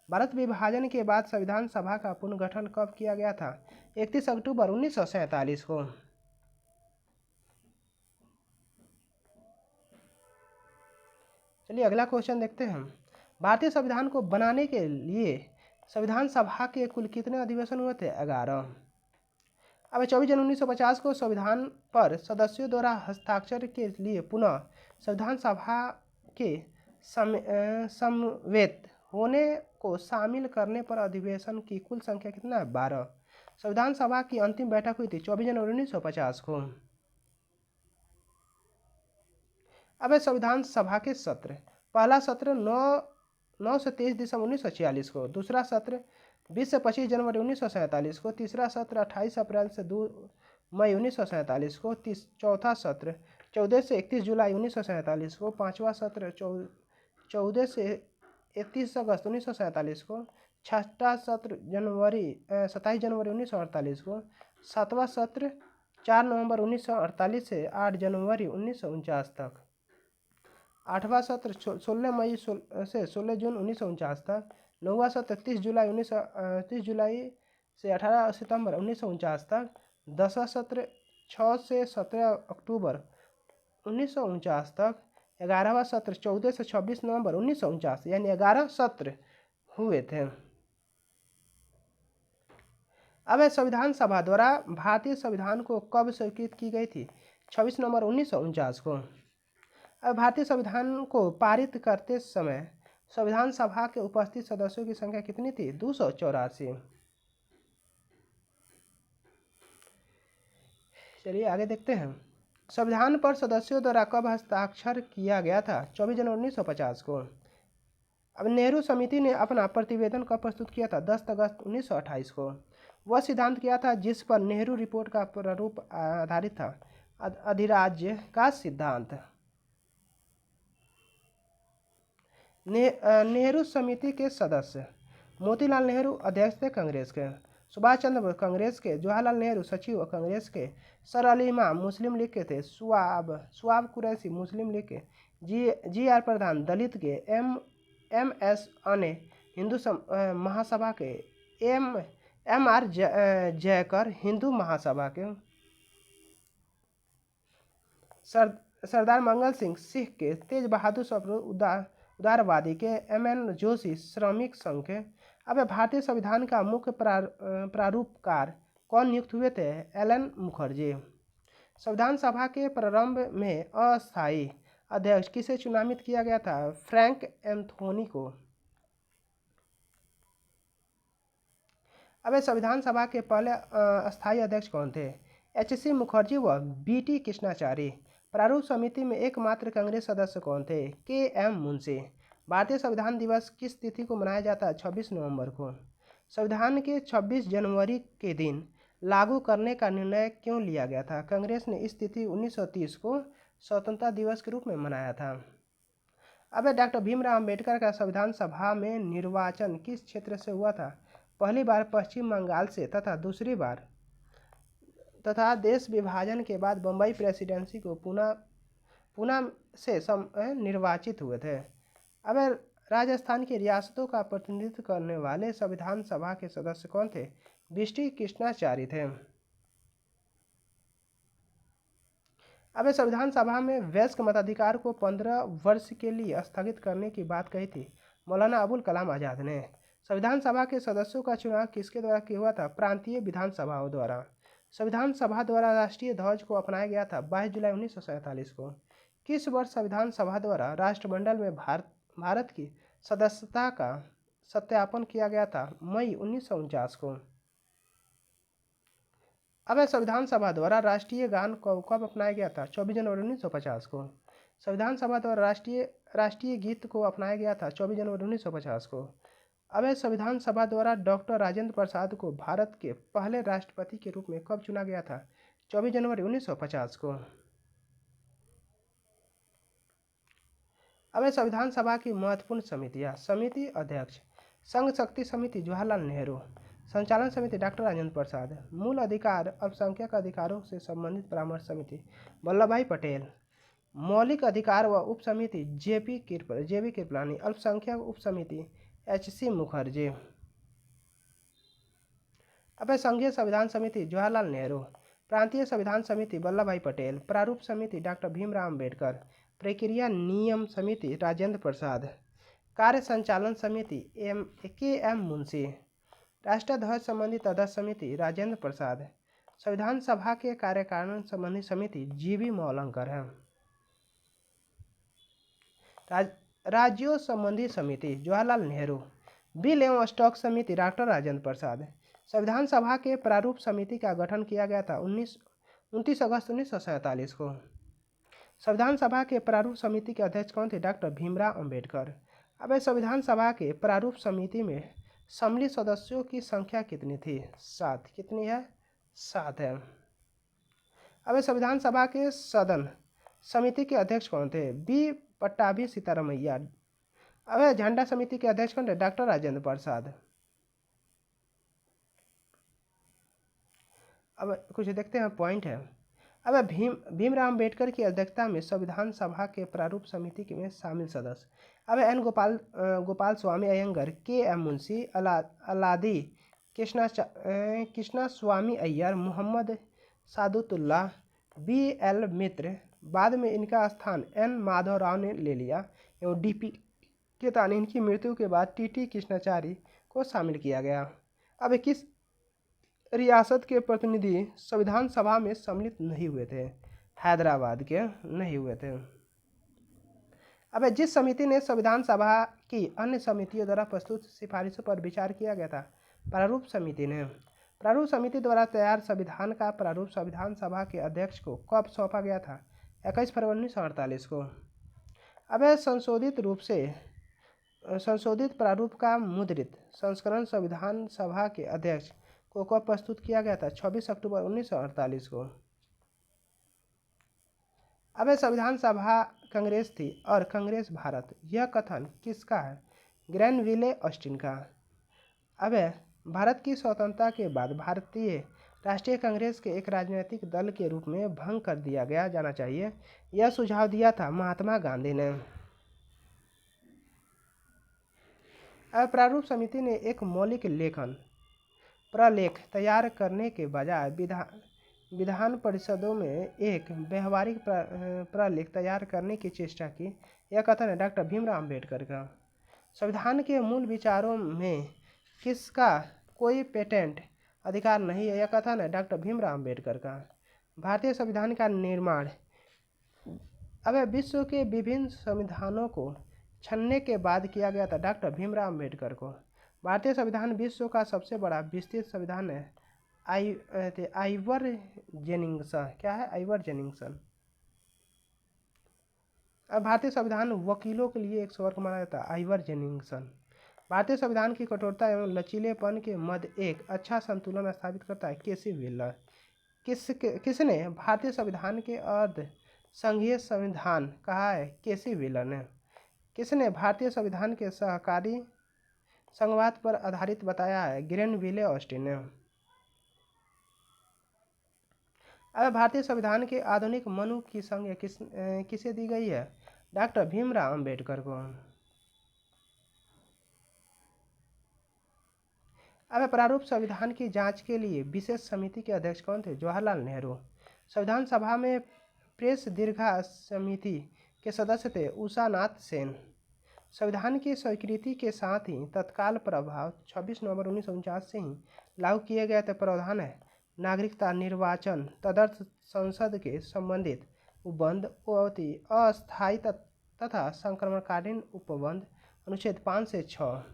S1: भारत विभाजन के बाद संविधान सभा का पुनर्गठन कब किया गया था? 31 अक्टूबर 1947 को। चलिए अगला क्वेश्चन देखते हैं। भारतीय संविधान को बनाने के लिए संविधान सभा के कुल कितने अधिवेशन हुए थे? 11। अब 24 जनवरी 1950 को संविधान पर सदस्यों द्वारा हस्ताक्षर के लिए पुनः संविधान सभा के समवेत होने को शामिल करने पर अधिवेशन की कुल संख्या कितना है? 12। संविधान सभा की अंतिम बैठक हुई थी 24 जनवरी 1950 को। अब संविधान सभा के सत्र। पहला सत्र 9 से 23 दिसंबर 1946 को, दूसरा सत्र 20 से 25 जनवरी 1947 को, तीसरा सत्र 28 अप्रैल से 2 मई 1947 को, चौथा सत्र 14 से 31 जुलाई 1947 को, पाँचवा सत्र 14 से 31 अगस्त 1947 को, छठा सत्र 27 जनवरी 1948 को, सातवां सत्र 4 नवंबर 1948 से 8 जनवरी 1949 तक, आठवां सत्र 16 मई से 16 जून 1949 तक, नौवां सत्र 30 जुलाई से 18 सितंबर 1949 तक, 10वां सत्र 6 से 17 अक्टूबर 1949 तक, 11वां सत्र 14 से 26 नवंबर 1949, यानी 11 सत्र हुए थे। अब संविधान सभा द्वारा भारतीय संविधान को कब स्वीकृत की गई थी? 26 नवंबर 1949 को। अब भारतीय संविधान को पारित करते समय संविधान सभा के उपस्थित सदस्यों की संख्या कितनी थी? 284। चलिए आगे देखते हैं। संविधान पर सदस्यों द्वारा कब हस्ताक्षर किया गया था? 24 जनवरी 1950 को। अब नेहरू समिति ने अपना प्रतिवेदन कब प्रस्तुत किया था? 10 अगस्त 1928 को। वह सिद्धांत किया था जिस पर नेहरू रिपोर्ट का प्रारूप आधारित था? अधिराज्य का सिद्धांत। नेहरू समिति के सदस्य मोतीलाल नेहरू अध्यक्ष थे कांग्रेस के, सुभाष चंद्र बोस कांग्रेस के, जवाहरलाल नेहरू सचिव कांग्रेस के, सर अली इमाम मुस्लिम लीग के थे, स्वाब कुरैशी मुस्लिम लीग के, जी आर प्रधान दलित के, एम एस अने हिंदू महासभा के, एम आर जयकर हिंदू महासभा के, सरदार मंगल सिंह सिख के, तेज बहादुर सप्रू उदारवादी के, एम.एन. जोशी श्रमिक संघ के। अब भारतीय संविधान का मुख्य प्रारूपकार कौन नियुक्त हुए थे? एल.एन. मुखर्जी। संविधान सभा के प्रारंभ में अस्थायी अध्यक्ष किसे चुनावित किया गया था? फ्रैंक एंथोनी को। अब संविधान सभा के पहले अस्थायी अध्यक्ष कौन थे? एच.सी. मुखर्जी व बी.टी. कृष्णाचारी। प्रारूप समिति में एकमात्र कांग्रेस सदस्य कौन थे? के.एम. मुंशी। भारतीय संविधान दिवस किस तिथि को मनाया जाता है? 26 नवंबर को। संविधान के 26 जनवरी के दिन लागू करने का निर्णय क्यों लिया गया था? कांग्रेस ने इस तिथि 1930 को स्वतंत्रता दिवस के रूप में मनाया था। अब डॉक्टर भीमराव अंबेडकर का संविधान सभा में निर्वाचन किस क्षेत्र से हुआ था? पहली बार पश्चिम बंगाल से तथा देश विभाजन के बाद बम्बई प्रेसिडेंसी को पुणे से निर्वाचित हुए थे। अब राजस्थान की रियासतों का प्रतिनिधित्व करने वाले संविधान सभा के सदस्य कौन थे? बी.टी. कृष्णाचारी थे। अब संविधान सभा में वयस्क मताधिकार को 15 वर्ष के लिए स्थगित करने की बात कही थी मौलाना अबुल कलाम आज़ाद ने। संविधान सभा के सदस्यों का चुनाव किसके द्वारा किया हुआ था? प्रांतीय विधानसभाओं द्वारा। संविधान सभा द्वारा राष्ट्रीय ध्वज को अपनाया गया था 22 जुलाई 1947 को। किस वर्ष संविधान सभा द्वारा राष्ट्रमंडल में भारत की सदस्यता का सत्यापन किया गया था? मई 1949 को। अब संविधान सभा द्वारा राष्ट्रीय गान कब अपनाया गया था? 24 जनवरी 1950 को। संविधान सभा द्वारा राष्ट्रीय गीत को अपनाया गया था 24 जनवरी 1950 को। अब संविधान सभा द्वारा डॉक्टर राजेंद्र प्रसाद को भारत के पहले राष्ट्रपति के रूप में कब चुना गया था? 24 जनवरी 1950 को। अब संविधान सभा की महत्वपूर्ण समितियां। समिति अध्यक्ष संघ शक्ति समिति जवाहरलाल नेहरू, संचालन समिति डॉक्टर राजेंद्र प्रसाद, मूल अधिकार अल्पसंख्यक अधिकारों से संबंधित परामर्श समिति वल्लभ भाई पटेल, मौलिक अधिकार व उप समिति जे.बी. कृपलानी, अल्पसंख्यक उप समिति एच.सी. मुखर्जी। अब संघीय संविधान समिति जवाहरलाल नेहरू, प्रांतीय संविधान समिति वल्लभ भाई पटेल, प्रारूप समिति डॉक्टर भीमराव अंबेडकर, प्रक्रिया नियम समिति राजेंद्र प्रसाद, कार्य संचालन समिति के.एम. मुंशी, राष्ट्रध्वज संबंधित अध्यक्ष समिति राजेंद्र प्रसाद, संविधान सभा के कार्यकारिणी संबंधी समिति जीवी मौलंकर है। राज्यों संबंधी समिति जवाहरलाल नेहरू। बिल एवं स्टॉक समिति डॉक्टर राजेंद्र प्रसाद। संविधान सभा के प्रारूप समिति का गठन किया गया था 29 अगस्त 1947 को। संविधान सभा के प्रारूप समिति के अध्यक्ष कौन थे? डॉक्टर भीमराव अंबेडकर। अब संविधान सभा के प्रारूप समिति में सम्मिलित सदस्यों की संख्या कितनी थी? 7। कितनी है? 7 है। अब संविधान सभा के सदन समिति के अध्यक्ष कौन थे? बी पट्टाभी सीतारामैया। अब झंडा समिति के अध्यक्ष कौन थे? डॉक्टर राजेंद्र प्रसाद। अब कुछ देखते हैं पॉइंट है। अब भीमराव अंबेडकर की अध्यक्षता में संविधान सभा के प्रारूप समिति में शामिल सदस्य अब एन गोपाल स्वामी अयंगर, के एम मुंशी, अलादी कृष्णा स्वामी अय्यर, मोहम्मद सादुतुल्लाह, बी एल मित्र। बाद में इनका स्थान एन माधव राव ने ले लिया एवं डी पी केतानी। इनकी मृत्यु के बाद टी टी कृष्णाचारी को शामिल किया गया। अब किस रियासत के प्रतिनिधि संविधान सभा में सम्मिलित नहीं हुए थे? हैदराबाद के नहीं हुए थे। अब जिस समिति ने संविधान सभा की अन्य समितियों द्वारा प्रस्तुत सिफारिशों पर विचार किया गया था? प्रारूप समिति ने। प्रारूप समिति द्वारा तैयार संविधान का प्रारूप संविधान सभा के अध्यक्ष को कब सौंपा गया था? 21 फरवरी 1948 को। अब संशोधित प्रारूप का मुद्रित संस्करण संविधान सभा के अध्यक्ष को कब प्रस्तुत किया गया था? 26 अक्टूबर 1948 को। अब संविधान सभा कांग्रेस थी और कांग्रेस भारत, यह कथन किसका है? ग्रैनविले ऑस्टिन का। अब भारत की स्वतंत्रता के बाद भारतीय राष्ट्रीय कांग्रेस के एक राजनीतिक दल के रूप में भंग कर दिया जाना चाहिए, यह सुझाव दिया था महात्मा गांधी ने। अब प्रारूप समिति ने एक मौलिक प्रलेख तैयार करने के बजाय विधान परिषदों में एक व्यवहारिक प्रलेख तैयार करने की चेष्टा की, यह कथन है डॉक्टर भीमराव अंबेडकर का। संविधान के मूल विचारों में किसका कोई पेटेंट अधिकार नहीं है, यह कथन है डॉक्टर भीमराव अंबेडकर का। भारतीय संविधान का निर्माण अब विश्व के विभिन्न संविधानों को छानने के बाद किया गया था? डॉक्टर भीमराव अंबेडकर को। भारतीय संविधान विश्व का सबसे बड़ा विस्तृत संविधान है। आइवर जेनिंगसन। क्या है? आइवर जेनिंगसन। अब भारतीय संविधान वकीलों के लिए एक स्वर्ग माना जाता है। आइवर जेनिंगसन। भारतीय संविधान की कठोरता एवं लचीलेपन के मध्य एक अच्छा संतुलन स्थापित करता है। केसी व्हीलर। किसने भारतीय संविधान के अर्ध संघीय संविधान कहा है? केसी व्हीलर ने। किसने भारतीय संविधान के सहकारी संघवाद पर आधारित बताया है? ग्रैनविले ऑस्टिन ने। अब भारतीय संविधान के आधुनिक मनु की संज्ञा किसे दी गई है? डॉक्टर भीमराव अंबेडकर को। अब प्रारूप संविधान की जांच के लिए विशेष समिति के अध्यक्ष कौन थे? जवाहरलाल नेहरू। संविधान सभा में प्रेस दीर्घा समिति के सदस्य थे उषा नाथ सेन। संविधान की स्वीकृति के साथ ही तत्काल प्रभाव 26 नवंबर 1949 से ही लागू किए गए थे प्रावधान है नागरिकता निर्वाचन तदर्थ संसद के संबंधित उपबंध अस्थायी तथा संक्रमणकालीन उपबंध अनुच्छेद 5 से 6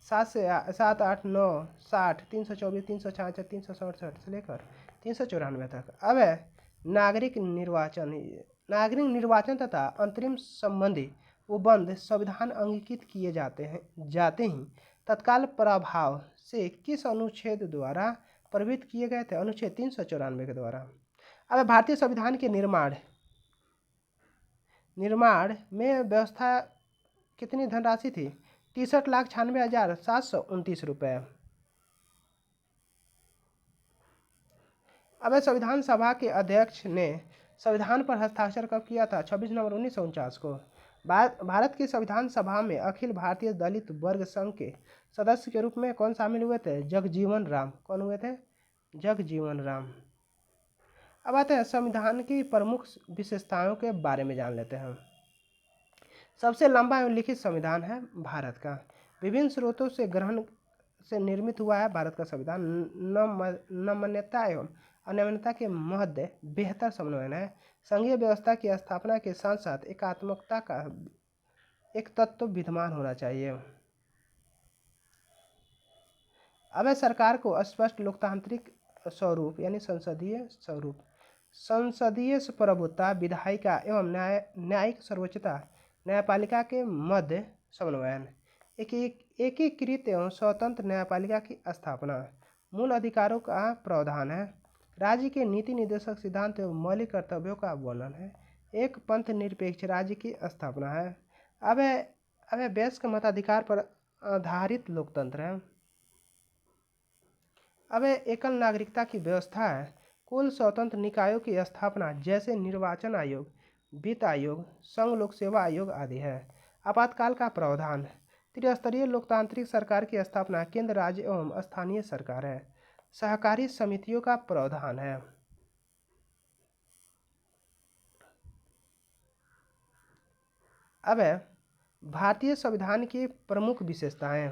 S1: 7, 8, 9, 60, 324, 366, 367 से लेकर 394 तक। अब नागरिक निर्वाचन तथा अंतरिम संबंधी उपबंध संविधान अंगीकृत किए जाते ही तत्काल प्रभाव से किस अनुच्छेद द्वारा प्रवृत्त किए गए थे? अनुच्छेद 394 के द्वारा। अब भारतीय संविधान के निर्माण में व्यवस्था कितनी धनराशि थी? 63,96,729 रुपये। अब संविधान सभा के अध्यक्ष ने संविधान पर हस्ताक्षर कब किया था? 26 नवंबर 1949 को। भारत की संविधान सभा में अखिल भारतीय दलित वर्ग संघ के सदस्य के रूप में कौन शामिल हुए थे? जगजीवन राम। कौन हुए थे? जगजीवन राम। अब आते हैं संविधान की प्रमुख विशेषताओं के बारे में जान लेते हैं। सबसे लंबा एवं लिखित संविधान है भारत का। विभिन्न स्रोतों से ग्रहण से निर्मित हुआ है भारत का संविधान। नमनीयता एवं अनम्यता के मध्य बेहतर समन्वय है। संघीय व्यवस्था की स्थापना के साथ साथ एकात्मकता का एक तत्व विद्यमान होना चाहिए। अब सरकार को स्पष्ट लोकतांत्रिक स्वरूप यानी संसदीय स्वरूप, संसदीय प्रभुत्व, विधायिका एवं न्यायिक सर्वोच्चता, न्यायपालिका के मध्य समन्वयन, एकीकृत एवं स्वतंत्र न्यायपालिका की स्थापना, मूल अधिकारों का प्रावधान है, राज्य के नीति निर्देशक सिद्धांत एवं मौलिक कर्तव्यों का वर्णन है, एक पंथ निरपेक्ष राज्य की स्थापना है। अब वयस्क मताधिकार पर आधारित लोकतंत्र है। अब एकल नागरिकता की व्यवस्था है। कुल स्वतंत्र निकायों की स्थापना जैसे निर्वाचन आयोग, वित्त आयोग, संघ लोक सेवा आयोग आदि है। आपातकाल का प्रावधान, त्रिस्तरीय लोकतांत्रिक सरकार की स्थापना, केंद्र, राज्य एवं स्थानीय सरकार है। सहकारी समितियों का प्रावधान है। अब भारतीय संविधान की प्रमुख विशेषताएं।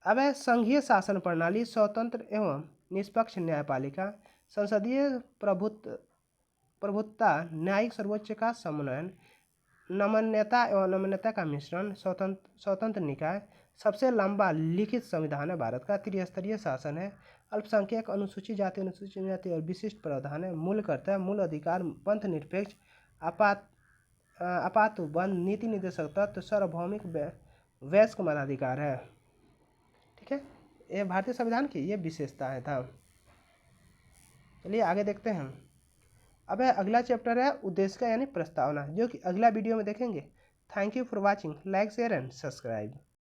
S1: अब संघीय शासन प्रणाली, स्वतंत्र एवं निष्पक्ष न्यायपालिका, संसदीय प्रभुत्ता, न्यायिक सर्वोच्च का समन्वयन, नमनीयता एवं अनम्यता का मिश्रण, स्वतंत्र निकाय, सबसे लंबा लिखित संविधान है भारत का, त्रिस्तरीय शासन है, अल्पसंख्यक, अनुसूचित जाति, अनुसूचित जनजाति और विशिष्ट प्रावधान है, मूल कर्तव्य, मूल अधिकार, पंथ निरपेक्ष, आपातबंद, नीति निर्देशक तत्व, सार्वभौमिक वयस्क मताधिकार है। ठीक है, ये भारतीय संविधान की ये विशेषताएं था। चलिए आगे देखते हैं। अब अगला चैप्टर है उद्देशिका यानी प्रस्तावना, जो कि अगला वीडियो में देखेंगे। Thank you for watching. Like, share and subscribe.